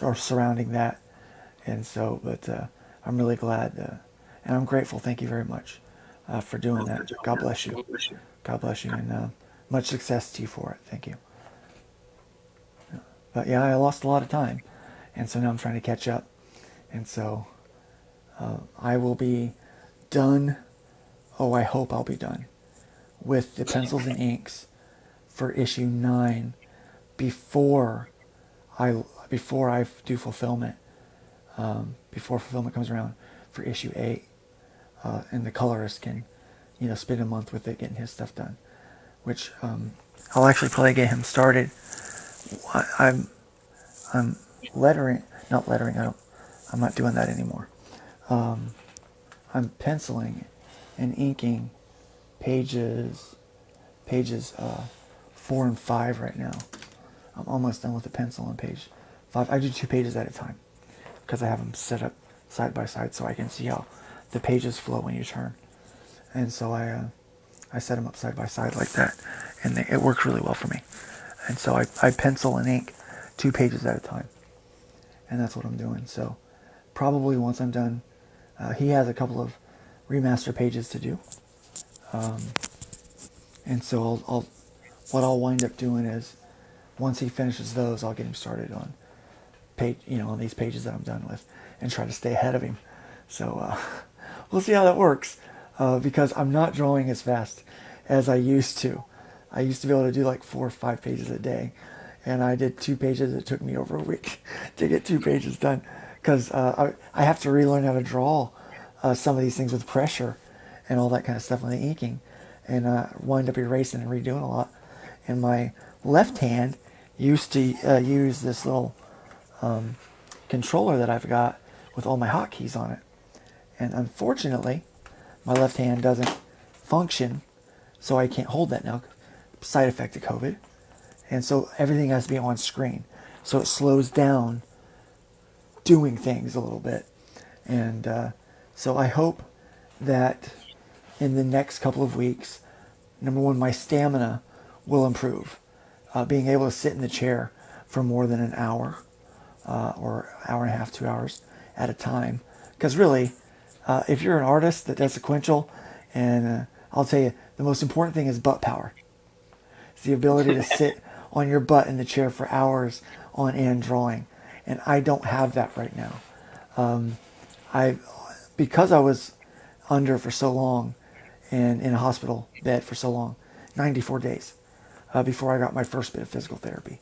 or surrounding that, and so I'm really glad, and I'm grateful. Thank you very much for doing that. God bless you. God bless you, and much success to you for it. Thank you. But yeah, I lost a lot of time, and so now I'm trying to catch up, and so I will be done. Oh, I hope I'll be done with the pencils and inks for issue 9 before I do fulfillment. Before fulfillment comes around for issue 8, and the colorist can, spend a month with it getting his stuff done, which I'll actually probably get him started. I'm lettering, not lettering. I'm not doing that anymore. I'm penciling and inking pages 4 and 5 right now. I'm almost done with the pencil on page 5. I do 2 pages at a time because I have them set up side by side so I can see how the pages flow when you turn. And so I set them up side by side like that, and it works really well for me. And so I pencil and ink 2 pages at a time, and that's what I'm doing. So probably once I'm done, he has a couple of remaster pages to do, and so what I'll wind up doing is once he finishes those, I'll get him started on on these pages that I'm done with, and try to stay ahead of him. So we'll see how that works, because I'm not drawing as fast as I used to. I used to be able to do like 4 or 5 pages a day, and I did 2 pages. It took me over a week to get 2 pages done because I have to relearn how to draw some of these things with pressure and all that kind of stuff on the inking, and wind up erasing and redoing a lot. And my left hand used to use this little controller that I've got with all my hotkeys on it. And unfortunately, my left hand doesn't function, so I can't hold that now. Side effect of COVID. And so everything has to be on screen. So it slows down doing things a little bit. And so I hope that in the next couple of weeks, number one, my stamina will improve. Being able to sit in the chair for more than an hour or hour and a half, 2 hours at a time. Because really, if you're an artist that does sequential, and I'll tell you, the most important thing is butt power. It's the ability to sit on your butt in the chair for hours on end drawing. And I don't have that right now. I because I was under for so long and in a hospital bed for so long, 94 days, before I got my first bit of physical therapy.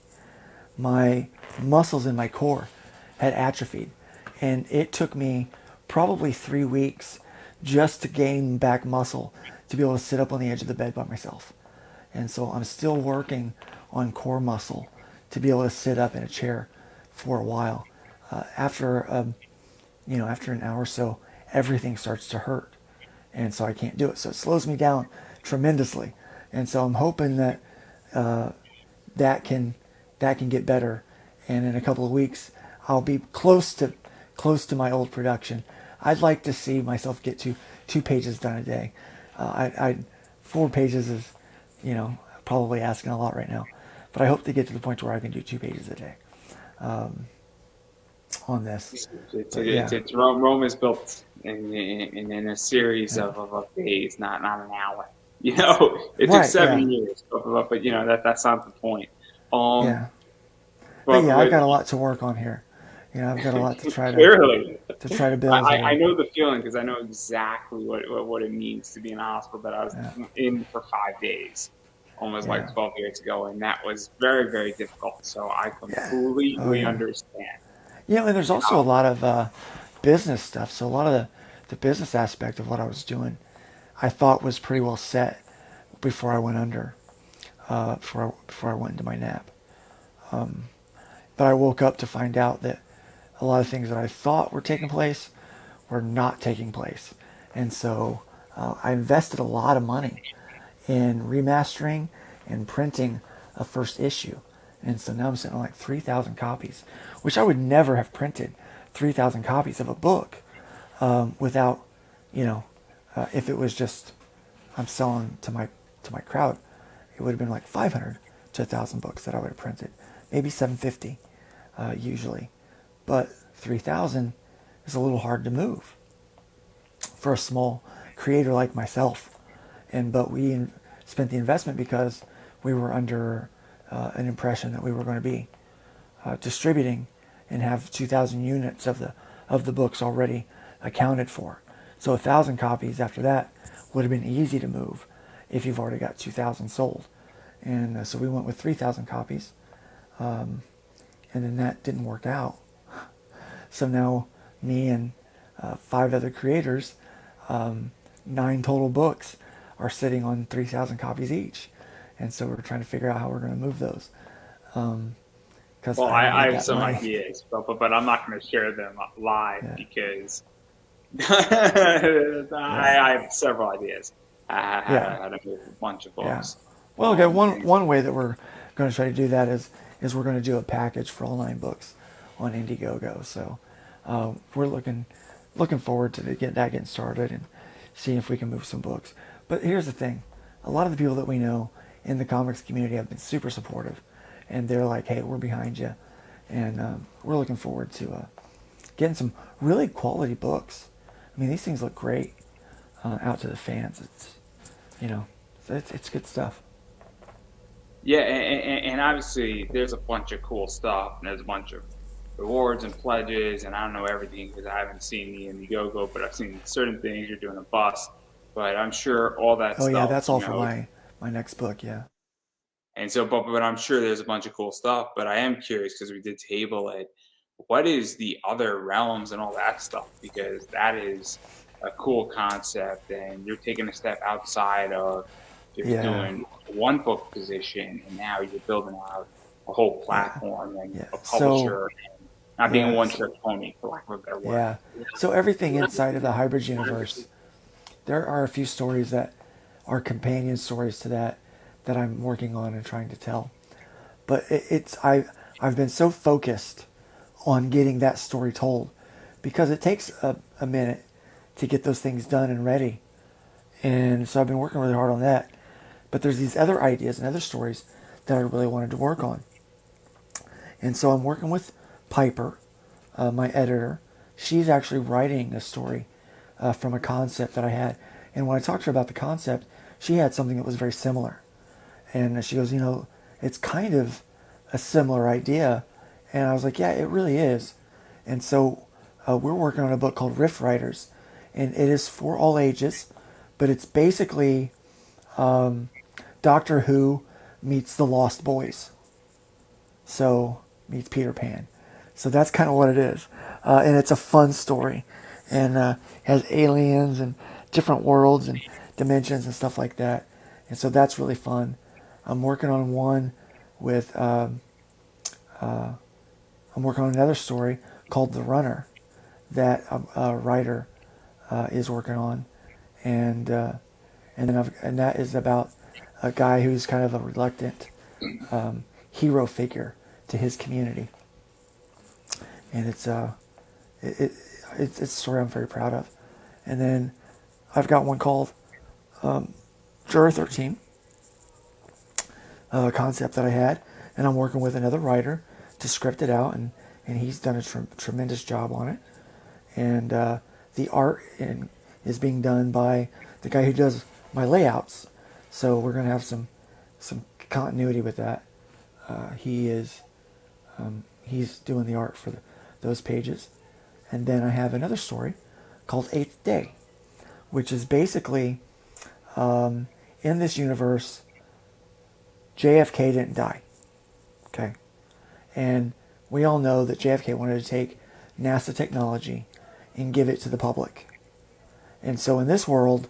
My muscles in my core had atrophied, and it took me probably 3 weeks just to gain back muscle to be able to sit up on the edge of the bed by myself. And so I'm still working on core muscle to be able to sit up in a chair for a while. After after an hour or so, everything starts to hurt, and so I can't do it. So it slows me down tremendously, and so I'm hoping that that can get better, and in a couple of weeks I'll be close to my old production. I'd like to see myself get to 2 pages done a day. I 4 pages is, probably asking a lot right now, but I hope to get to the point where I can do 2 pages a day on this. Rome is built in a series of days, not an hour. It took Right, 7 years, but that's not the point. yeah. But But, yeah, I've got a but lot to work on here. I've got a lot to try clearly, to build I here. know the feeling because I know exactly what it means to be in a hospital that I was Yeah, in for 5 days, almost like yeah, 12 years ago, and that was very, very difficult. So I yeah. Oh completely yeah. understand. And there's also a lot of business stuff. So a lot of the business aspect of what I was doing, I thought was pretty well set before I went under, before I went into my nap. But I woke up to find out that a lot of things that I thought were taking place were not taking place. And so I invested a lot of money in remastering and printing a first issue. And so now I'm sitting on like 3,000 copies, which I would never have printed 3,000 copies of a book without, if it was just I'm selling to my crowd, it would have been like 500 to 1,000 books that I would have printed, maybe 750 usually, but 3,000 is a little hard to move for a small creator like myself. But we spent the investment because we were under an impression that we were going to be distributing and have 2,000 units of the books already accounted for. So 1,000 copies after that would have been easy to move if you've already got 2,000 sold. And so we went with 3,000 copies, and then that didn't work out. So now me and 5 other creators, 9 total books, are sitting on 3,000 copies each. And so we're trying to figure out how we're going to move those. Because Well, I don't I need have that some money. ideas, but I'm not going to share them live Yeah, because yeah, I have several ideas. yeah, How to move a bunch of yeah. books. Well, okay. And One way that we're going to try to do that is we're going to do a package for all 9 books on Indiegogo. So we're looking forward to getting started and seeing if we can move some books. But here's the thing: a lot of the people that we know in the comics community have been super supportive, and they're like, "Hey, we're behind you," and we're looking forward to getting some really quality books. I mean, these things look great out to the fans. You know, it's good stuff. yeah, and obviously there's a bunch of cool stuff, and there's a bunch of rewards and pledges, and I don't know everything because I haven't seen the Indiegogo, but I've seen certain things. You're doing a bust, but I'm sure all that Oh yeah, stuff, that's all for my next book. Yeah, And so, but I'm sure there's a bunch of cool stuff. But I am curious because we did table it. What is the other realms and all that stuff? Because that is a cool concept, and you're taking a step outside of just yeah, doing one book position, and now you're building out a whole yeah, platform and yeah. a So publisher, and not being a yeah, one-trick pony, for lack of a better word. yeah. So everything inside of the Hybrids universe, there are a few stories that are companion stories to that I'm working on and trying to tell. But I've been so focused on getting that story told because it takes a minute to get those things done and ready. And so I've been working really hard on that. But there's these other ideas and other stories that I really wanted to work on. And so I'm working with Piper, my editor. She's actually writing a story from a concept that I had. And when I talked to her about the concept, she had something that was very similar. And she goes, it's kind of a similar idea. And I was like, yeah, it really is. And so we're working on a book called Rift Riders. And it is for all ages, but it's basically Doctor Who meets the Lost Boys. So meets Peter Pan. So that's kind of what it is. And it's a fun story. And has aliens and different worlds and dimensions and stuff like that. And so that's really fun. I'm working on one with I'm working on another story called The Runner that a writer is working on, and and that is about a guy who's kind of a reluctant hero figure to his community, and it, it, it's a story I'm very proud of. And then I've got one called Juror 13, a concept that I had, and I'm working with another writer to script it out, and he's done a tremendous job on it. And the art is being done by the guy who does my layouts, so we're gonna have some continuity with that. He is he's doing the art for those pages, and then I have another story called Eighth Day, which is basically in this universe, JFK didn't die. Okay, and we all know that JFK wanted to take NASA technology and give it to the public. And so in this world,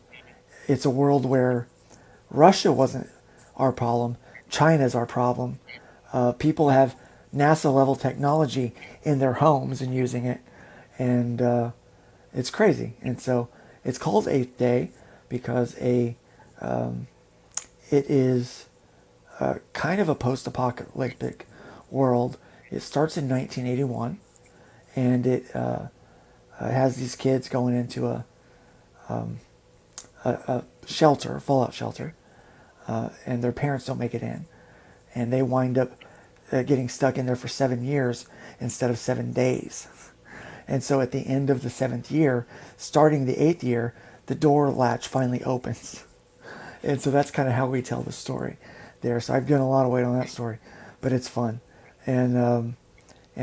it's a world where Russia wasn't our problem, China's our problem. People have NASA level technology in their homes and using it, and it's crazy. And so it's called Eighth Day because it is kind of a post-apocalyptic world. It starts in 1981, and it has these kids going into a shelter, a fallout shelter, and their parents don't make it in, and they wind up getting stuck in there for 7 years instead of 7 days. And so at the end of the 7th year, starting the 8th year, the door latch finally opens. And so that's kind of how we tell the story there. So I've given a lot of weight on that story, but it's fun. And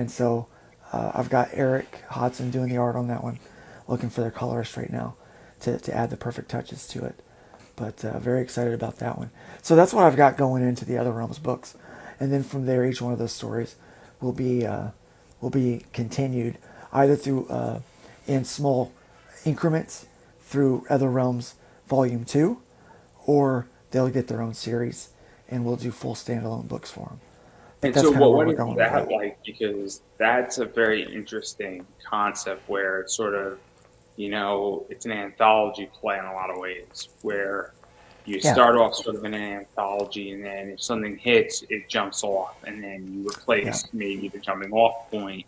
so I've got Eric Hodson doing the art on that one, looking for their colorist right now to add the perfect touches to it. But very excited about that one. So that's what I've got going into the Other Realms books. And then from there, each one of those stories will be continued either through in small increments through Other Realms Volume 2, or they'll get their own series, and we'll do full standalone books for them. But And that's so, kind of where what we're is going with that that. like? Because that's a very interesting concept where it's sort of, it's an anthology play in a lot of ways, where you Yeah, start off sort of in an anthology, and then if something hits, it jumps off, and then you yeah, replace maybe the jumping off point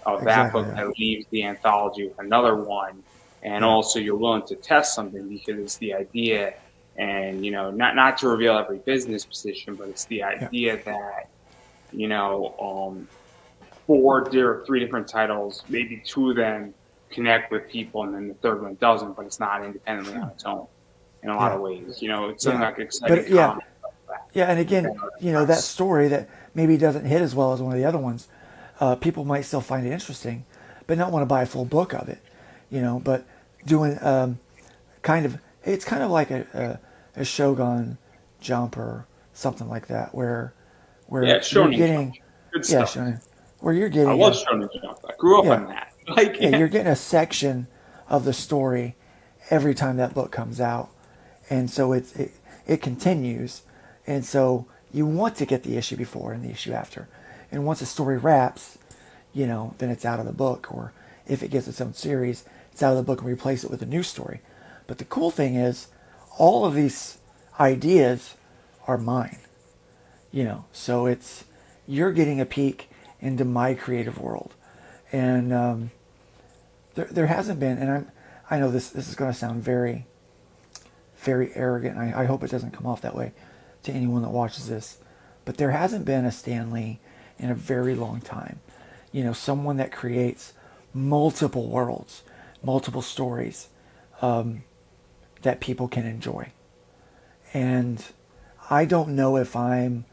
of that exactly book that. that leaves the anthology with another one. And Yeah, also, you're willing to test something because it's the idea, and not to reveal every business position, but it's the yeah, idea that you know, four or three different titles, maybe two of them connect with people, and then the third one doesn't, but it's not independently on its own in a lot yeah, of ways. It's something yeah. like exciting But yeah, comics like that. yeah, and That again, are that press. story that maybe doesn't hit as well as one of the other ones, people might still find it interesting, but not want to buy a full book of it. But doing it's kind of like a Shogun Jump or something like that, Yeah, where you're Shonen Jump, getting, good yeah, stuff. Shonen, where you're I getting love Shonen Jump. I grew up yeah, on that. Like, yeah, you're getting a section of the story every time that book comes out, and so it continues, and so you want to get the issue before and the issue after, and once a story wraps, then it's out of the book, or if it gets its own series, it's out of the book and replace it with a new story. But the cool thing is, all of these ideas are mine, so you're getting a peek into my creative world, and there hasn't been, and I know this is going to sound very, very arrogant. And I hope it doesn't come off that way to anyone that watches this, but there hasn't been a Stan Lee in a very long time. Someone that creates multiple worlds, multiple stories that people can enjoy. And I don't know if I'm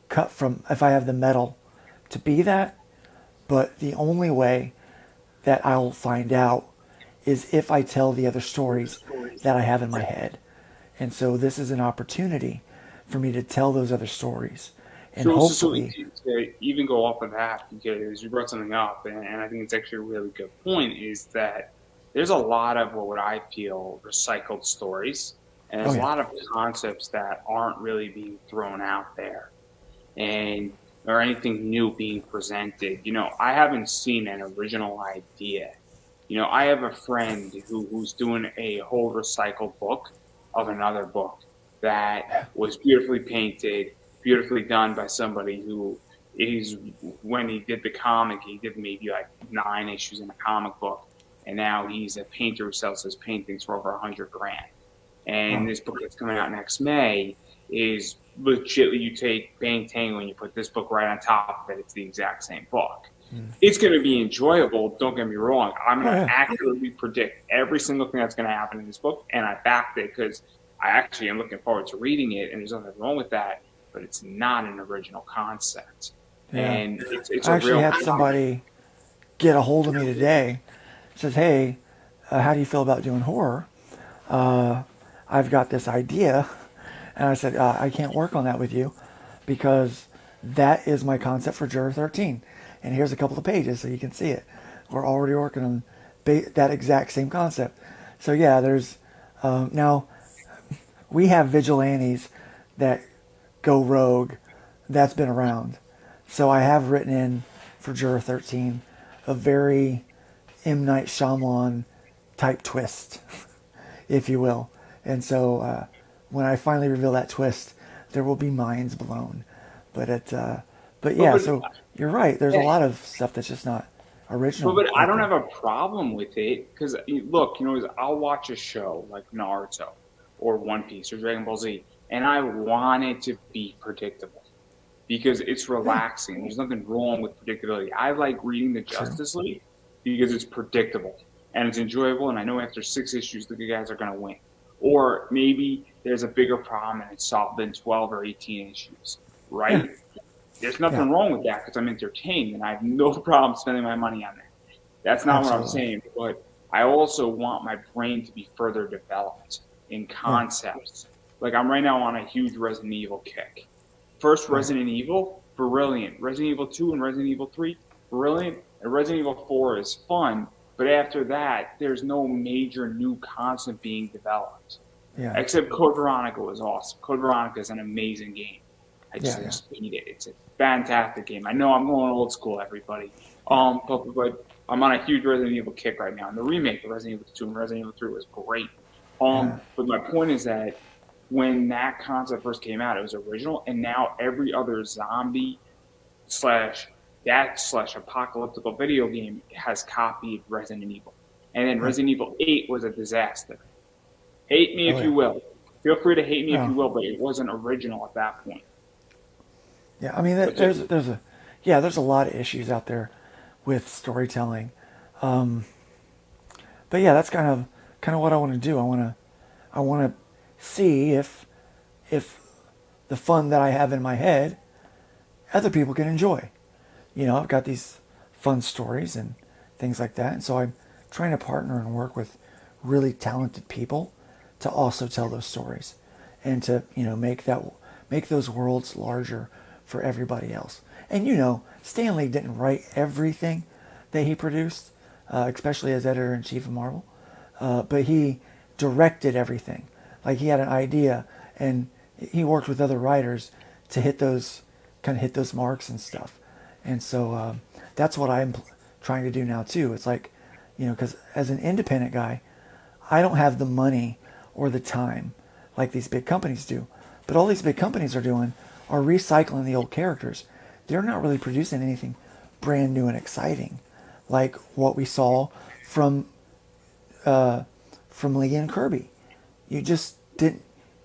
cut from, if I have the metal to be that, but the only way that I'll find out is if I tell the other stories that I have in my head. And so this is an opportunity for me to tell those other stories. And so hopefully, to even go off of that, because you brought something up, and I think it's actually a really good point, is that there's a lot of what I feel recycled stories, and oh there's a yeah, lot of concepts that aren't really being thrown out there. And or anything new being presented. I haven't seen an original idea. I have a friend who's doing a whole recycled book of another book that was beautifully painted, beautifully done by somebody who is, when he did the comic, he did maybe like 9 issues in a comic book. And now he's a painter who sells his paintings for over 100 grand. And Wow. this book that's coming out next May is legitly, you take Bang Tango and you put this book right on top of it. It's the exact same book. Mm. It's going to be enjoyable. Don't get me wrong. I'm Oh going to yeah. accurately predict every single thing that's going to happen in this book, and I backed it because I actually am looking forward to reading it, and there's nothing wrong with that. But it's not an original concept, Yeah. and it's I a actually real had somebody get a hold of me today. Says, "Hey, how do you feel about doing horror? I've got this idea." And I said, "I can't work on that with you because that is my concept for Juror 13. And here's a couple of pages so you can see it. We're already working on that exact same concept." So yeah, there's now we have vigilantes that go rogue. That's been around. So I have written in for Juror 13 a very M. Night Shyamalan type twist, if you will. And so when I finally reveal that twist, there will be minds blown. But but yeah, but so you're right. There's a yeah, lot of stuff that's just not but, original but I out don't there. have a problem with it because look, I'll watch a show like Naruto or One Piece or Dragon Ball Z, and I want it to be predictable because it's Yeah, relaxing. There's nothing wrong with predictability. I like reading the true. Justice League because it's predictable and it's enjoyable, and I know after 6 issues the good guys are going to win. Or maybe there's a bigger problem and it's solved in 12 or 18 issues, Yeah, right? There's yeah, nothing wrong with that because I'm entertained and I have no problem spending my money on that. That's not what I'm absolutely. saying, but I also want my brain to be further developed in Yeah, concepts. Like I'm right now on a huge Resident Evil kick. First right. Resident Evil, brilliant. Resident Evil 2 and Resident Evil 3, brilliant. And Resident Evil 4 is fun, but after that, there's no major new concept being developed. Yeah, Except Code Veronica was awesome. Code Veronica is an amazing game. yeah, I yeah, just beat it. It's a fantastic game. I know I'm going old school, everybody. yeah, But I'm on a huge Resident Evil kick right now. And the remake of Resident Evil 2 and Resident Evil 3 was great. yeah, But my point is that when that concept first came out, it was original, and now every other zombie slash slash apocalyptical video game has copied Resident Evil. And then yeah. Resident Evil 8 was a disaster. Hate me Oh if you yeah. will. Feel free to hate me if you Oh will, but it wasn't original at that point. yeah. I mean, But there's a lot of issues out there with storytelling. But yeah, that's kind of what I want to do. I want to see if the fun that I have in my head, other people can enjoy. I've got these fun stories and things like that, and so I'm trying to partner and work with really talented people to also tell those stories and to make those worlds larger for everybody else. And Stanley didn't write everything that he produced, especially as editor in chief of Marvel, but he directed everything. Like he had an idea, and he worked with other writers to hit those marks and stuff. And so that's what I'm trying to do now too. It's like, because as an independent guy, I don't have the money or the time like these big companies do. But all these big companies are doing are recycling the old characters. They're not really producing anything brand new and exciting like what we saw from Lee and Kirby. You just didn't.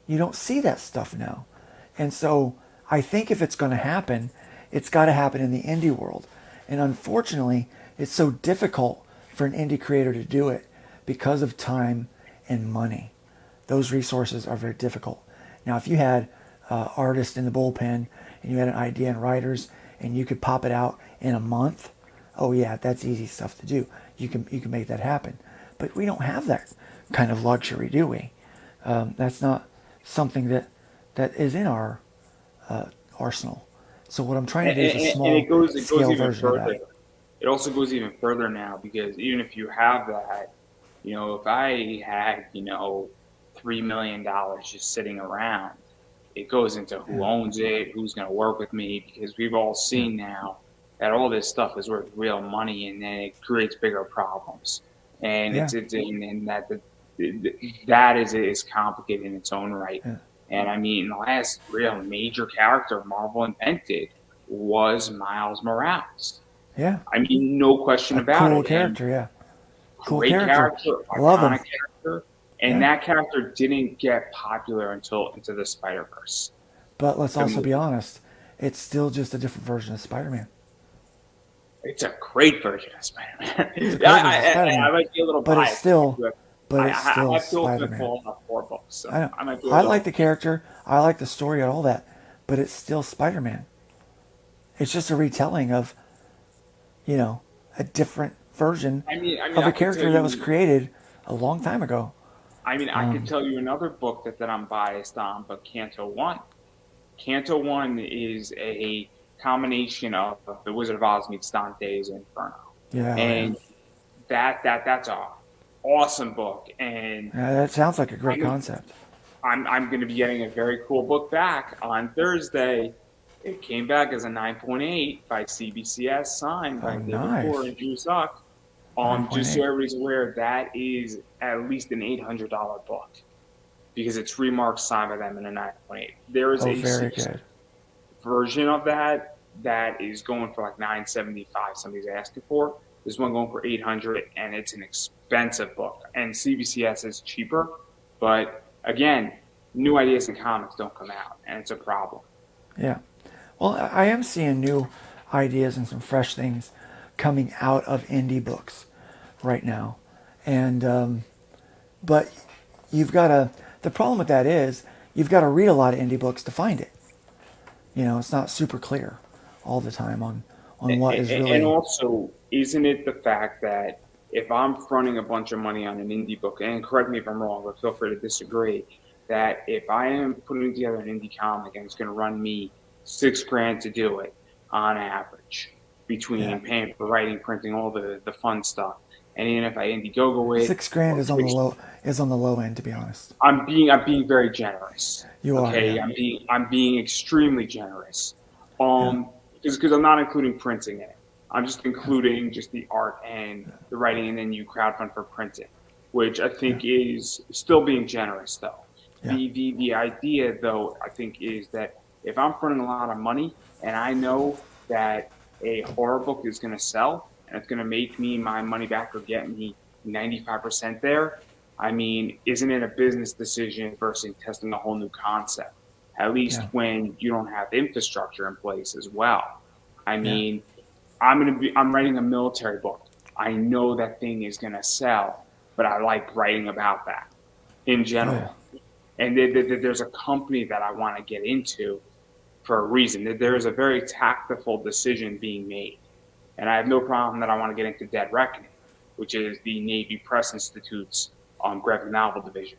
You don't see that stuff now, and so I think if it's going to happen, it's got to happen in the indie world. And unfortunately, it's so difficult for an indie creator to do it because of time and money. Those resources are very difficult. Now, if you had artists in the bullpen and you had an idea and writers and you could pop it out in a month, oh yeah, that's easy stuff to do. You can make that happen. But we don't have that kind of luxury, do we? That's not something that is in our arsenal. So what I'm trying to do is a and small it goes scale even version of that. further. It also goes even further now because even if you have that, if I had $3 million just sitting around, it goes into who owns it, who's going to work with me, because we've all seen now that all this stuff is worth real money, and then it creates bigger problems. And Yeah. and that is complicated in its own right. Yeah. And I mean, the last real major character Marvel invented was Miles Morales. Yeah. I mean, no question A about cool it. And character, yeah. Cool great character. character, Love him. iconic character, and Yeah. that character didn't get popular until into the Spider-Verse. But let's The also be movie. honest, it's still just a different version of Spider-Man. It's a great version of Spider-Man. It's a great version of I Spider-Man. might be a little But it's biased because still I have to open Spider-Man. Fallout 4 books, so I know. I might be a I like little. the character. I like the story and all that. But it's still Spider-Man. It's just a retelling of, a different version of I a could tell character that was you. created a long time ago. I mean, I could tell you another book that I'm biased on, but Canto One. Canto One is a combination of The Wizard of Oz meets Dante's Inferno, Yeah, oh yeah. and that's a awesome book. And Yeah, that sounds like a great I'm concept. I'm going to be getting a very cool book back on Thursday. It came back as a 9.8 by CBCS, signed Oh, by David Poor nice. and Drew Zuck. Just so 9.8. everybody's aware, that is at least an $800 book because it's remarked signed by them in a 9.8. There is Oh, a very good. version of that is going for like 975. Somebody's asking for. There's one going for 800, and it's an expensive book. And CBCS is cheaper, but again, new ideas in comics don't come out, and it's a problem. Yeah. Well, I am seeing new ideas and some fresh things coming out of indie books right now. And, but you've got to, the problem with that is you've got to read a lot of indie books to find it. It's not super clear all the time on what is And really, also, isn't it the fact that if I'm fronting a bunch of money on an indie book, and correct me if I'm wrong, but feel free to disagree, that if I am putting together an indie comic and it's going to run me $6,000 to do it on average, yeah. between paying for writing, printing, all the fun stuff, and even if I Indiegogo it, 6 grand or is on the low end, to be honest. I'm being very generous. You are, Okay, yeah. I'm being extremely generous. Yeah. Because I'm not including printing in it. I'm just including just the art and the writing, and then you crowdfund for printing, which I Yeah. think is still being generous though. Yeah. The idea though I think is that if I'm fronting a lot of money and I know that a horror book is going to sell and it's going to make me my money back or get me 95% there, I mean, isn't it a business decision versus testing a whole new concept? At least Yeah. when you don't have infrastructure in place as well. I Yeah. mean, I'm writing a military book. I know that thing is going to sell, but I like writing about that in Oh, yeah. general. And there's a company that I want to get into for a reason. There is a very tactful decision being made. And I have no problem that I want to get into Dead Reckoning, which is the Navy Press Institute's graphic novel division.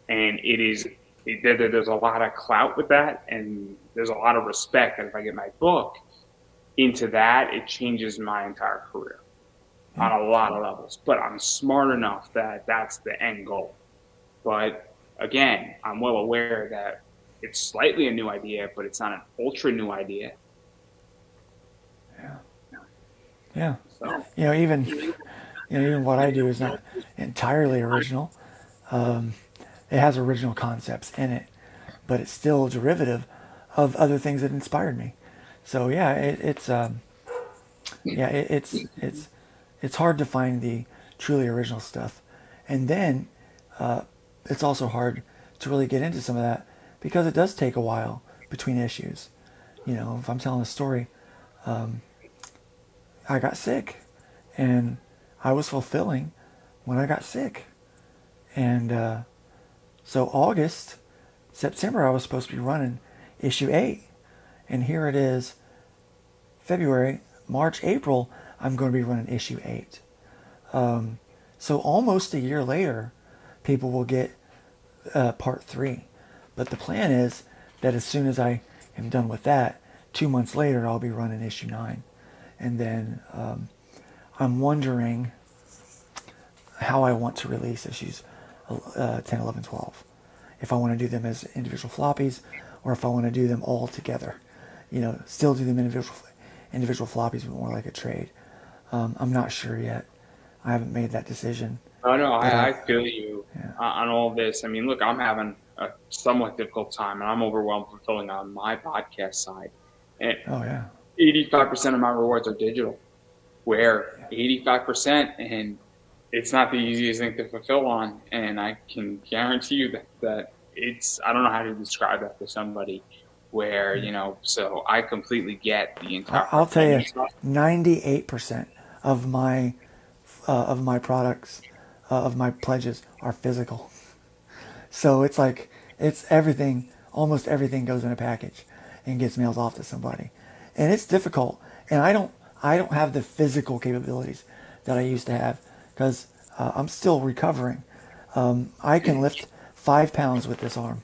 And there's a lot of clout with that, and there's a lot of respect that if I get my book into that, it changes my entire career on Yeah. a lot of levels. But I'm smart enough that that's the end goal. But again, I'm well aware that it's slightly a new idea, but it's not an ultra new idea. Yeah. Yeah. So Even what I do is not entirely original. It has original concepts in it, but it's still derivative of other things that inspired me. So yeah, it's hard to find the truly original stuff, and then it's also hard to really get into some of that because it does take a while between issues. If I'm telling a story, I got sick, and I was fulfilling when I got sick, and so September, I was supposed to be running issue 8, and here it is, February, March, April, I'm going to be running issue 8. So almost a year later, people will get part 3. But the plan is that as soon as I am done with that, 2 months later, I'll be running issue 9. And then I'm wondering how I want to release issues 10, 11, 12. If I want to do them as individual floppies, or if I want to do them all together. Still do them individual floppies, but more like a trade. I'm not sure yet. I haven't made that decision. Oh no, But I feel you yeah. on all this. I mean, look, I'm having a somewhat difficult time, and I'm overwhelmed fulfilling on my podcast side. And Oh yeah. 85% of my rewards are digital, where 85%, and it's not the easiest thing to fulfill on. And I can guarantee you that it's, I don't know how to describe that to somebody where, so I completely get the entire I'll tell you, fulfillment stuff. 98% of my products, of my pledges are physical. So it's everything. Almost everything goes in a package and gets mailed off to somebody, and it's difficult. And I don't have the physical capabilities that I used to have because I'm still recovering. I can lift 5 pounds with this arm.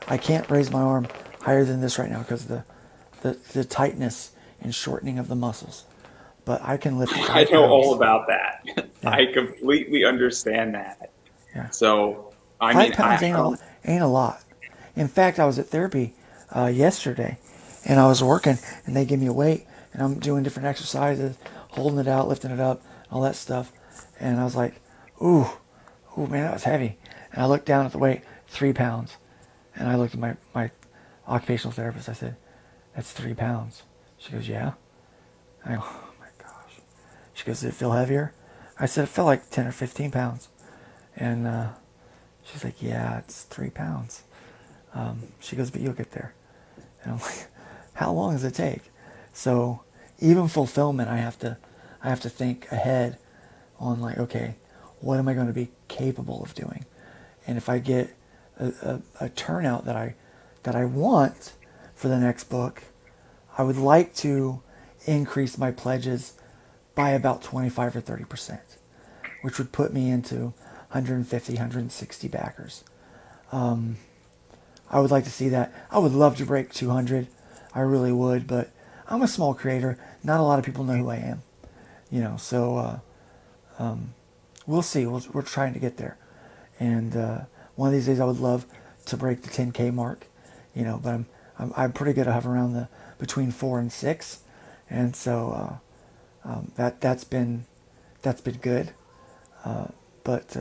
I can't raise my arm higher than this right now because the tightness and shortening of the muscles. But I can lift I 5 know all pounds. about that. Yeah, I completely understand that. yeah. So, I Five mean, pounds ain't a lot. In fact, I was at therapy yesterday, and I was working, and they give me a weight, and I'm doing different exercises, holding it out, lifting it up, all that stuff, and I was like, ooh, man, that was heavy. And I looked down at the weight, 3 pounds, and I looked at my occupational therapist. I said, that's 3 pounds. She goes, yeah. I go, oh my gosh. She goes, did it feel heavier? I said, it felt like 10 or 15 pounds. And she's like, yeah, it's 3 pounds. She goes, but you'll get there. And I'm like, how long does it take? So even fulfillment, I have to think ahead on like, okay, what am I going to be capable of doing? And if I get a turnout that I want for the next book, I would like to increase my pledges by about 25 or 30%, which would put me into 150, 160 backers. I would like to see that. I would love to break 200. I really would, but I'm a small creator. Not a lot of people know who I am. So we'll see. We're trying to get there. And one of these days I would love to break the 10K mark. But I'm pretty good at hovering around the between 4 and 6. And so that's been good. But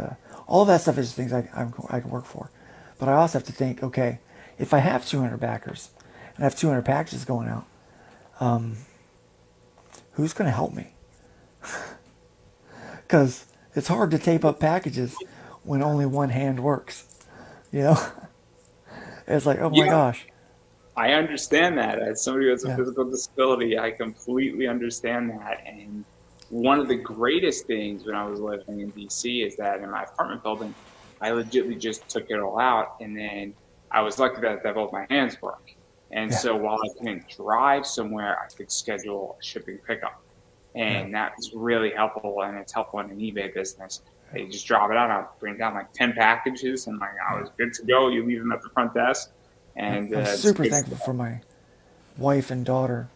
all of that stuff is things I can work for. But I also have to think, okay, if I have 200 backers and I have 200 packages going out, who's going to help me? Because it's hard to tape up packages when only one hand works. It's like, oh my Yeah, gosh. I understand that. As somebody who has a Yeah, physical disability, I completely understand that. And one of the greatest things when I was living in DC is that in my apartment building, I legitimately just took it all out. And then I was lucky that both my hands work. And yeah, so while I couldn't drive somewhere, I could schedule a shipping pickup. yeah. And that's really helpful. And it's helpful in an eBay business. They just drop it out. I'll bring down like 10 packages and like I Yeah. was good to go. You leave them at the front desk and I'm it's super good thankful stuff. for my wife and daughter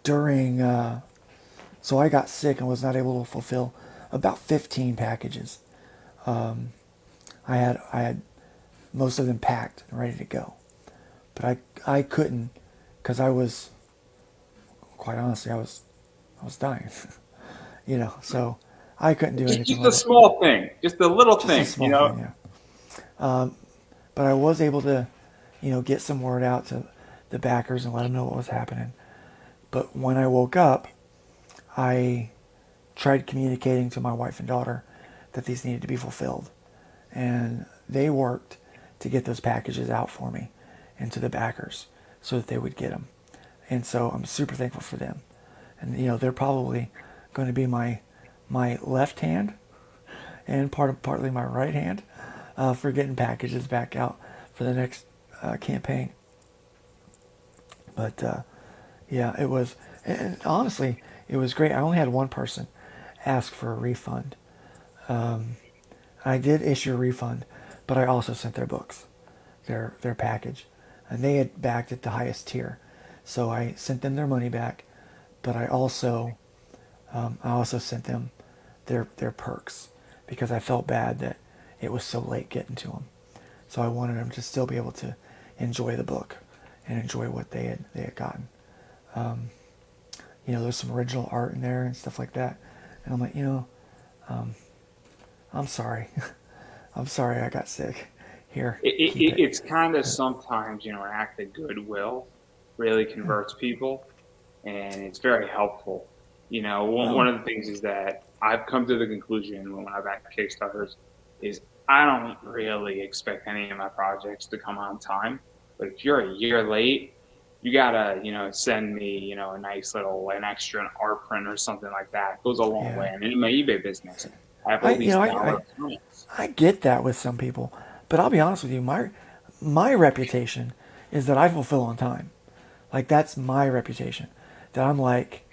during. So I got sick and was not able to fulfill about 15 packages. I had most of them packed and ready to go, but I couldn't because I was, quite honestly, I was dying. So I couldn't do anything Just a with it. small thing, just a little Just a thing, small thing, yeah. But I was able to, get some word out to the backers and let them know what was happening. But when I woke up, I tried communicating to my wife and daughter that these needed to be fulfilled. And they worked to get those packages out for me and to the backers so that they would get them. And so I'm super thankful for them. And they're probably going to be my left hand and partly my right hand for getting packages back out for the next campaign. But yeah, it was, and honestly, it was great. I only had one person ask for a refund. I did issue a refund, but I also sent their books, their package, and they had backed at the highest tier, so I sent them their money back. But I also sent them their perks because I felt bad that it was so late getting to them. So I wanted them to still be able to enjoy the book and enjoy what they had gotten. There's some original art in there and stuff like that. And I'm like, I'm sorry. I'm sorry I got sick. Here, keep it. It's kind of sometimes, an act of goodwill really converts people, and it's very helpful. One of the things is that I've come to the conclusion when I've had Kickstarters is I don't really expect any of my projects to come on time. But if you're a year late, you gotta, send me, a nice an extra art print or something like that. It goes a long way. I mean, in my eBay business, I have at least I get that with some people, but I'll be honest with you, my reputation is that I fulfill on time. Like, that's my reputation. That I'm like,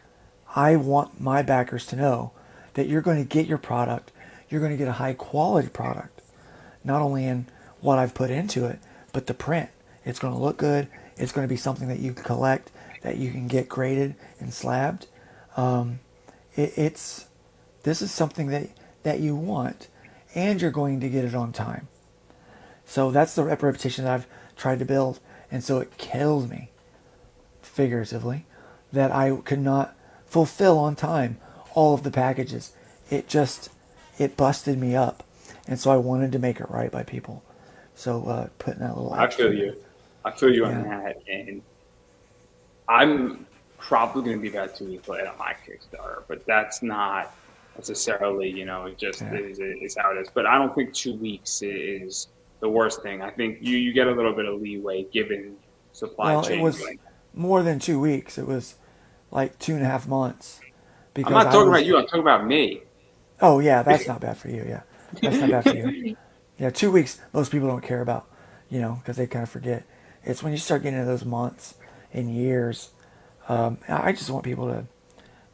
I want my backers to know that you're going to get your product, you're going to get a high quality product, not only in what I've put into it, but the print. It's going to look good. It's going to be something that you can collect, that you can get graded and slabbed. This is something that you want, and you're going to get it on time. So that's the reputation that I've tried to build. And so it killed me, figuratively, that I could not fulfill on time all of the packages. It busted me up. And so I wanted to make it right by people. So putting that little extra. I feel you on that. And I'm probably going to be about 2 weeks late on my Kickstarter, but that's not necessarily, it just is how it is. But I don't think 2 weeks is the worst thing. I think you get a little bit of leeway given supply chain. It was more than 2 weeks. It was like 2.5 months. I'm not talking about you. I'm talking about me. Oh, yeah, that's not bad for you. Yeah, that's not bad for you. Yeah, 2 weeks, most people don't care about, because they kind of forget. It's when you start getting into those months and years. I just want people to,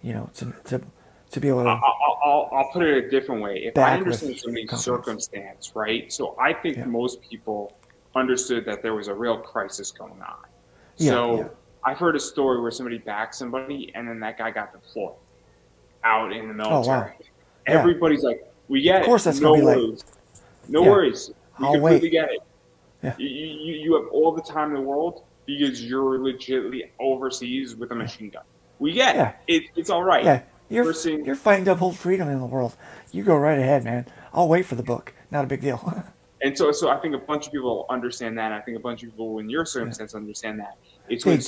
to be able to. I'll put it a different way. If I understand somebody's circumstance, right? So I think most people understood that there was a real crisis going on. I've heard a story where somebody backed somebody and then that guy got deployed out in the military. Oh, wow. Everybody's like, we get it. Of course that's going to be late. No worries. We completely get it. Yeah. You have all the time in the world because you're legitimately overseas with a machine gun. We get it. It's all right. Yeah. You're fighting to uphold freedom in the world. You go right ahead, man. I'll wait for the book. Not a big deal. And so I think a bunch of people understand that. I think a bunch of people in your circumstance understand that. It's when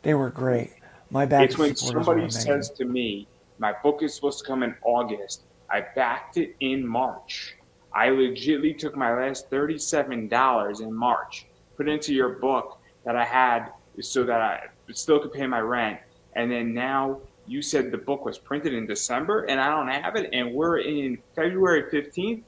they were great. It's when somebody says to me, my book is supposed to come in August. I backed it in March. I legitimately took my last $37 in March, put into your book that I had so that I still could pay my rent. And then now you said the book was printed in December and I don't have it. And we're in February 15th.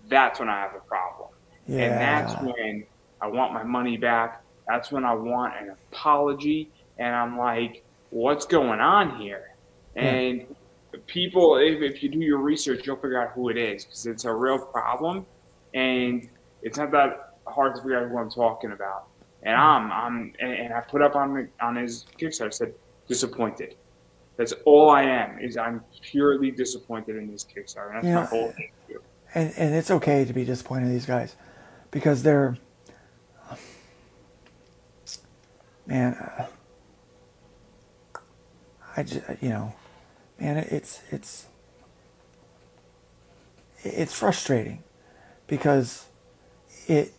That's when I have a problem. Yeah. And that's when I want my money back. That's when I want an apology. And I'm like, what's going on here? And people, if you do your research, you'll figure out who it is because it's a real problem. And it's not that hard to figure out who I'm talking about. And I put up on his Kickstarter, said, disappointed. That's all I am, is I'm purely disappointed in this Kickstarter. And that's my whole thing. And it's okay to be disappointed in these guys because they're, man, I just, man, it's frustrating because it's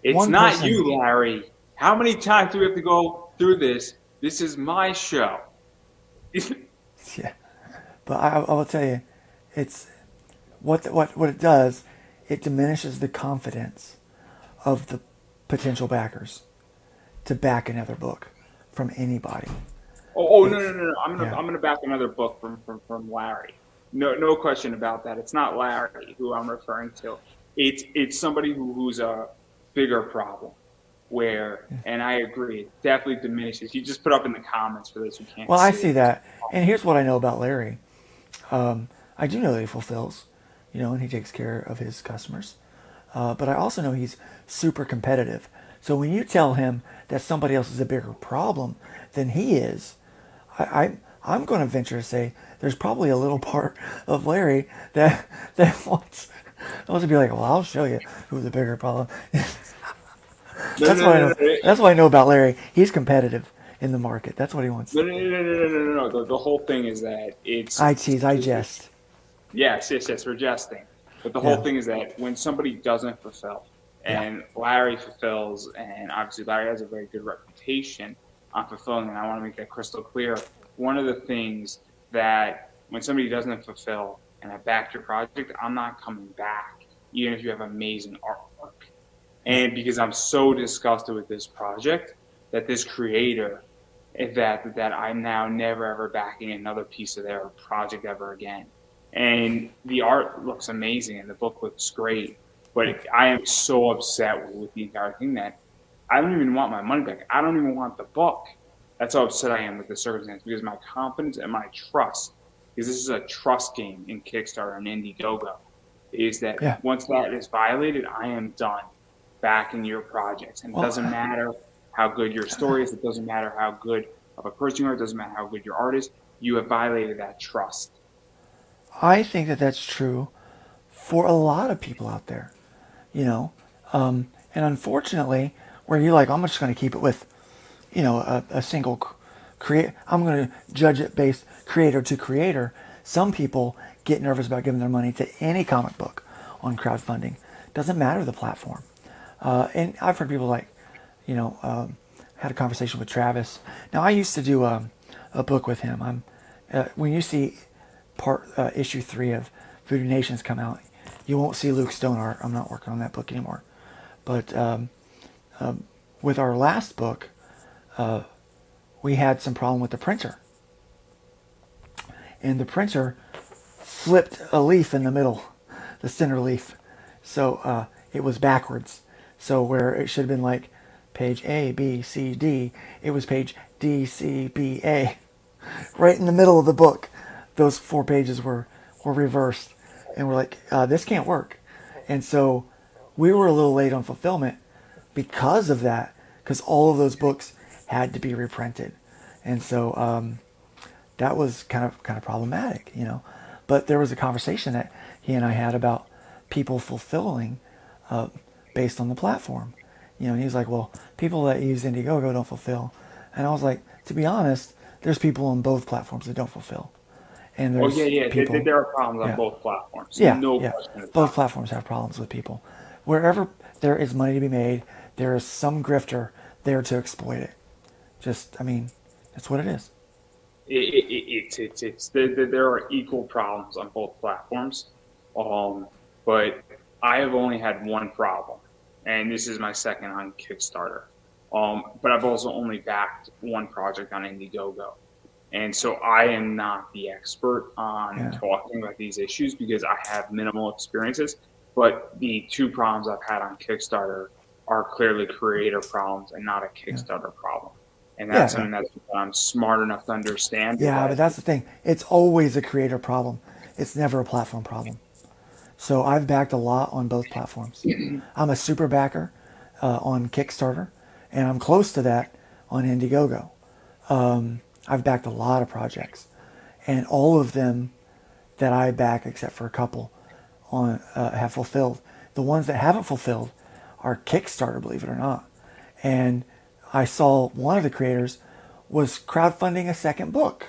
not you, Larry. How many times do we have to go through this? This is my show. Yeah, but I will tell you, it's what it does. It diminishes the confidence of the potential backers to back another book from anybody. No! I'm gonna back another book from Larry. No question about that. It's not Larry who I'm referring to. It's somebody who's a bigger problem. And I agree, it definitely diminishes. You just put up in the comments for those who can't. Well, I see that, and here's what I know about Larry. I do know that he fulfills, and he takes care of his customers. But I also know he's super competitive. So when you tell him that somebody else is a bigger problem than he is, I'm going to venture to say there's probably a little part of Larry that wants to be like, well, I'll show you who's the bigger problem. No, That's no, what I no, know. no, no, That's what I know about Larry. He's competitive in the market. That's what he wants. no, no, no, no, no, no, no. The whole thing is that it's I tease. I jest. yes, yes, yes, we're jesting. But the Yeah. whole thing is that when somebody doesn't fulfill, Yeah. and Larry fulfills, and obviously Larry has a very good reputation on fulfilling, and I want to make that crystal clear. One of the things that when somebody doesn't fulfill and I backed your project, I'm not coming back, even if you have amazing artwork. Yeah. And because I'm so disgusted with this project, that this creator, that I'm now never ever backing another piece of their project ever again. And the art looks amazing and the book looks great, but Yeah. I am so upset with the entire thing that I don't even want my money back. I don't even want the book. That's how upset I am with the circumstance because my confidence and my trust, because this is a trust game in Kickstarter and Indiegogo, is that Yeah. once that is violated, I am done backing your projects. And it Well, doesn't matter how good your story is. It doesn't matter how good of a person you are. It doesn't matter how good your art is. You have violated that trust. I think that that's true for a lot of people out there. You know, and unfortunately, where you're like, I'm just going to keep it with, a single create. I'm going to judge it based creator to creator. Some people get nervous about giving their money to any comic book on crowdfunding. Doesn't matter the platform. And I've heard people like, had a conversation with Travis. Now I used to do a book with him. When you see issue 3 of Voodoo Nations come out, you won't see Luke Stone art. I'm not working on that book anymore. But with our last book, we had some problem with the printer. And the printer flipped a leaf in the middle, the center leaf. So it was backwards. So where it should have been like page A, B, C, D, it was page D, C, B, A. Right in the middle of the book, those 4 pages were reversed. And we're like, this can't work. And so we were a little late on fulfillment because of that, because all of those books had to be reprinted. And so that was kind of problematic, But there was a conversation that he and I had about people fulfilling based on the platform. And he's like, well, people that use Indiegogo don't fulfill. And I was like, to be honest, there's people on both platforms that don't fulfill. And Oh yeah, there's yeah. people, There are problems on yeah, both platforms. yeah, No yeah. question Both about it. platforms have problems with people. Wherever there is money to be made, there is some grifter there to exploit it. Just, I mean, that's what it is. There are equal problems on both platforms. Um, but I have only had one problem, and this is my second on Kickstarter. But I've also only backed one project on Indiegogo. And so I am not the expert on Yeah, talking about these issues because I have minimal experiences. But the two problems I've had on Kickstarter are clearly creator problems and not a yeah, Kickstarter problem. And yeah, that's yeah. something that I'm smart enough to understand is Yeah, but that that's the thing. It's always a creator problem. It's never a platform problem. So I've backed a lot on both platforms. I'm a super backer on Kickstarter, and I'm close to that on Indiegogo. I've backed a lot of projects, and all of them that I back, except for a couple, on have fulfilled. The ones that haven't fulfilled are Kickstarter, believe it or not. And I saw one of the creators was crowdfunding a second book,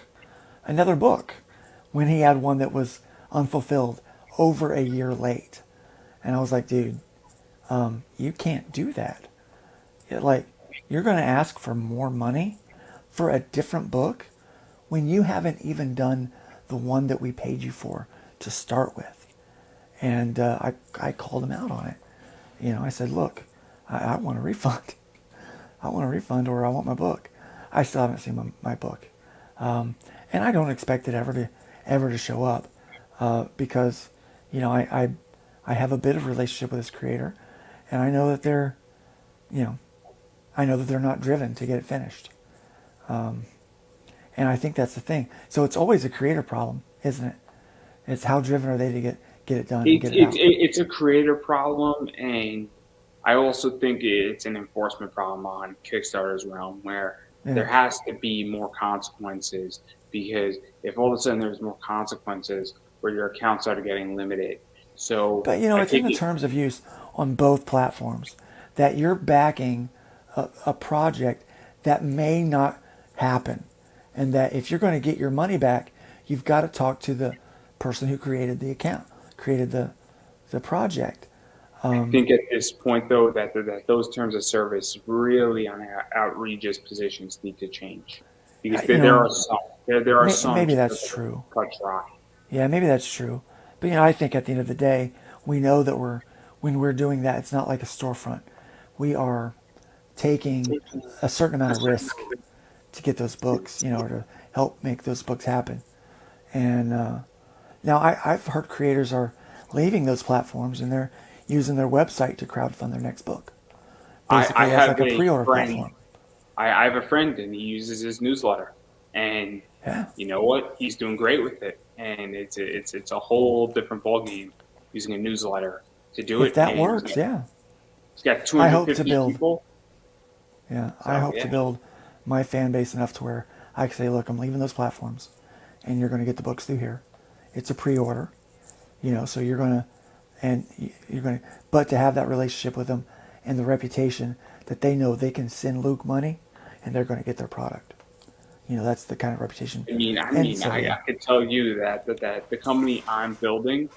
another book, when he had one that was unfulfilled over a year late. And I was like, dude, you can't do that. Like, you're going to ask for more money for a different book when you haven't even done the one that we paid you for to start with. And I called him out on it. I said, look, I want a refund. I want a refund or I want my book. I still haven't seen my book. And I don't expect it ever to show up because, I have a bit of a relationship with this creator, and I know that you know, I know that they're not driven to get it finished. And I think that's the thing. So it's always a creator problem, isn't it? It's how driven are they to get it done and get it out. it's a creator problem, and I also think it's an enforcement problem on Kickstarter's realm where Yeah. there has to be more consequences because if all of a sudden there's more consequences where your accounts are getting limited. So But I it's in think the terms of use on both platforms that you're backing a project that may not happen, and that if you're going to get your money back, you've got to talk to the person who created the account, created the project. I think at this point, though, that those terms of service really on outrageous positions need to change, because You there are know, some there are some maybe just that's that true. cut dry. Yeah, maybe that's true. But I think at the end of the day, we know that when we're doing that, it's not like a storefront. We are taking a certain amount of risk to get those books, or to help make those books happen. And now I've heard creators are leaving those platforms and they're using their website to crowdfund their next book, I basically as have like a a pre-order friend. platform. I have a friend, and he uses his newsletter, and Yeah, you know what? He's doing great with it, and it's a whole different ballgame using a newsletter to do if it, that and works, yeah. he's got I hope to 250 build, people. yeah, I So hope to yeah, build my fan base enough to where I can say, look, I'm leaving those platforms, and you're going to get the books through here. It's a pre-order, so you're going to, but to have that relationship with them and the reputation that they know they can send Luke money and they're going to get their product. That's the kind of reputation. And so, I yeah, could tell you that the company I'm building,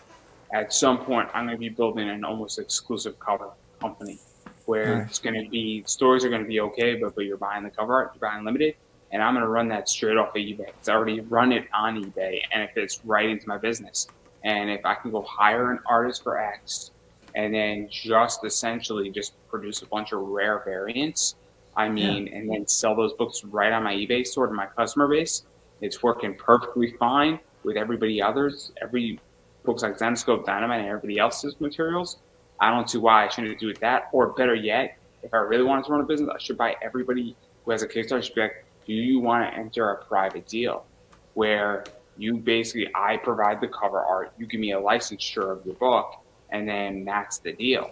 at some point, I'm going to be building an almost exclusive cover company where it's nice. going to be stories are going to be okay, but you're buying the cover art, you're buying limited, and I'm going to run that straight off of eBay. It's already run it on eBay, and it fits right into my business. And if I can go hire an artist for X, and then just essentially just produce a bunch of rare variants, Yeah, and then sell those books right on my eBay store to my customer base, it's working perfectly fine with everybody others, every books like Zenoscope, Dynamite, and everybody else's materials. I don't see why I shouldn't do it that. Or better yet, if I really wanted to run a business, I should buy everybody who has a Kickstarter. I should be like, do you want to enter a private deal where I provide the cover art, you give me a licensure of your book, and then that's the deal.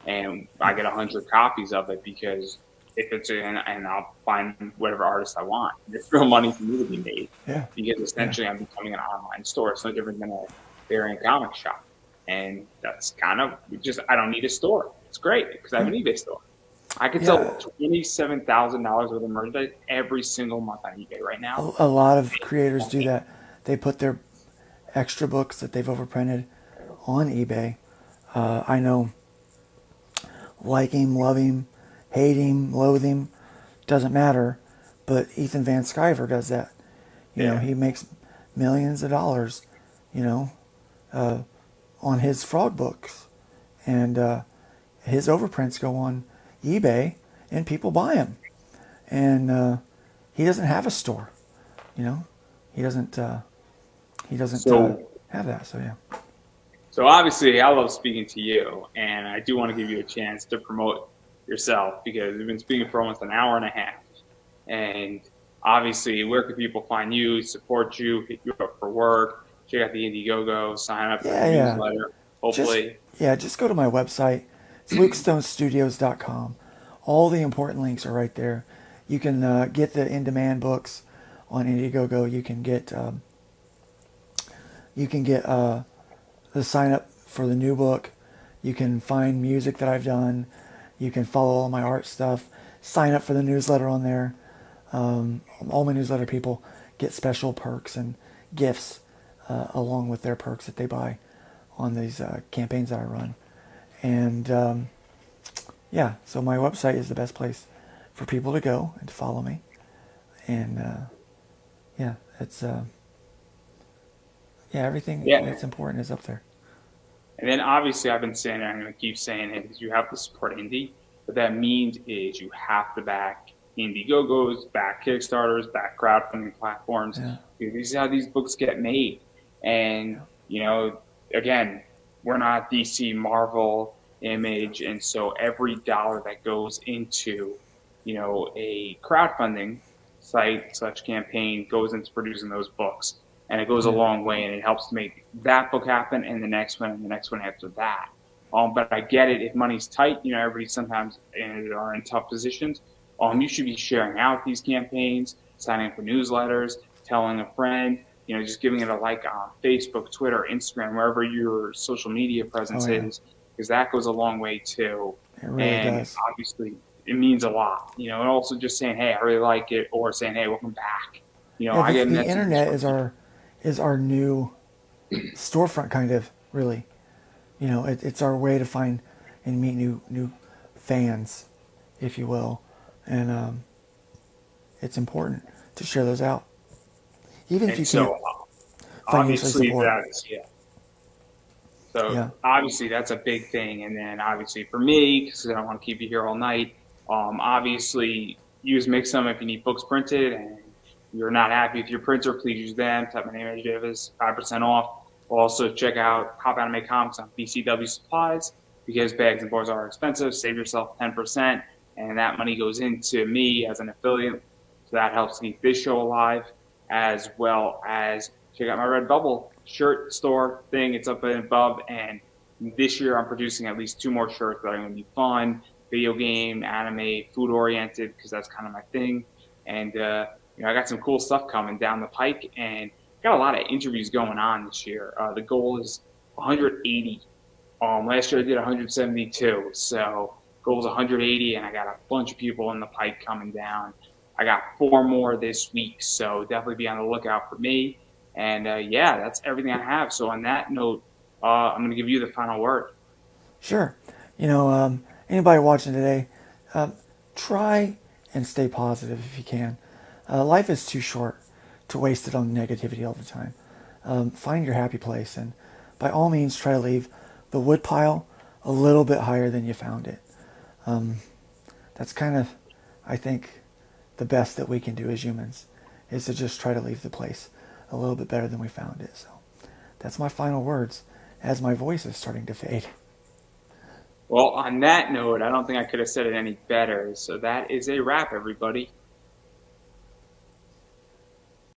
And I get 100 copies of it because if it's and I'll find whatever artist I want. There's real money for me to be made yeah, because yeah, essentially I'm becoming an online store. It's no different than a variant comic shop. And that's kind of just, I don't need a store. It's great because I have yeah, an eBay store. I could yeah. sell $27,000 worth of merchandise every single month on eBay right now. A lot of creators do that. They put their extra books that they've overprinted on eBay. I know, like him, love him, hate him, loathe him, doesn't matter. But Ethan Van Sciver does that. Yeah. He makes millions of dollars, you know, on his frog books. And his overprints go on eBay and people buy them. And he doesn't have a store, you know. He doesn't So, have that. So yeah. so obviously I love speaking to you, and I do want to give you a chance to promote yourself because we've been speaking for almost an hour and a half. And obviously, where can people find you, support you, hit you up for work, check out the Indiegogo, sign up for the Yeah, yeah. newsletter, Just hopefully. just go to my website. It's lukestonestudios.com. All the important links are right there. You can get the in-demand books on Indiegogo. You can get the sign up for the new book. You can find music that I've done. You can follow all my art stuff. Sign up for the newsletter on there. All my newsletter people get special perks and gifts along with their perks that they buy on these campaigns that I run. And yeah, so my website is the best place for people to go and to follow me. And yeah, it's yeah, everything Yeah. that's important is up there. And then obviously, I've been saying it, I'm going to keep saying it, is you have to support indie. What that means is you have to back Indiegogos, back Kickstarters, back crowdfunding platforms. Yeah, Because this is how these books get made. And, yeah, again, we're not DC, Marvel, Image. And so every dollar that goes into, a crowdfunding site such campaign goes into producing those books, and it goes a yeah, long way, and it helps to make that book happen and the next one and the next one after that. But I get it. If money's tight, everybody sometimes are in tough positions. You should be sharing out these campaigns, signing up for newsletters, telling a friend, just giving it a like on Facebook, Twitter, Instagram, wherever your social media oh presence yeah, is, because that goes a long way too. It really And does. obviously, it means a lot, and also just saying, hey, I really like it, or saying, hey, welcome back. Yeah, I get the messages internet from people. is our new storefront, kind of, really. It's our way to find and meet new fans, if you will, and it's important to share those out, even if And you can't so, financially obviously, support. that's, yeah. So Yeah, obviously that's a big thing. And then obviously for me, because I don't want to keep you here all night, obviously use Mixum if you need books printed and you're not happy with your printer, please use them. Type my name as Davis, 5% off. Also check out Pop Anime Comics on BCW Supplies because bags and boards are expensive. Save yourself 10%, and that money goes into me as an affiliate. So that helps keep this show alive, as well as check out my Redbubble shirt store thing. It's up and above. And this year I'm producing at least 2 more shirts that are going to be fun, video game, anime, food oriented, because that's kind of my thing. And, I got some cool stuff coming down the pike and got a lot of interviews going on this year. The goal is 180. Last year I did 172. So goal is 180, and I got a bunch of people in the pike coming down. I got 4 more this week, so definitely be on the lookout for me. And yeah, that's everything I have. So on that note, I'm going to give you the final word. sure. Anybody watching today, um, try and stay positive if you can. Life is too short to waste it on negativity all the time. Find your happy place, and by all means, try to leave the wood pile a little bit higher than you found it. That's kind of, I think, the best that we can do as humans is to just try to leave the place a little bit better than we found it. So that's my final words as my voice is starting to fade. Well, on that note, I don't think I could have said it any better. So that is a wrap, everybody.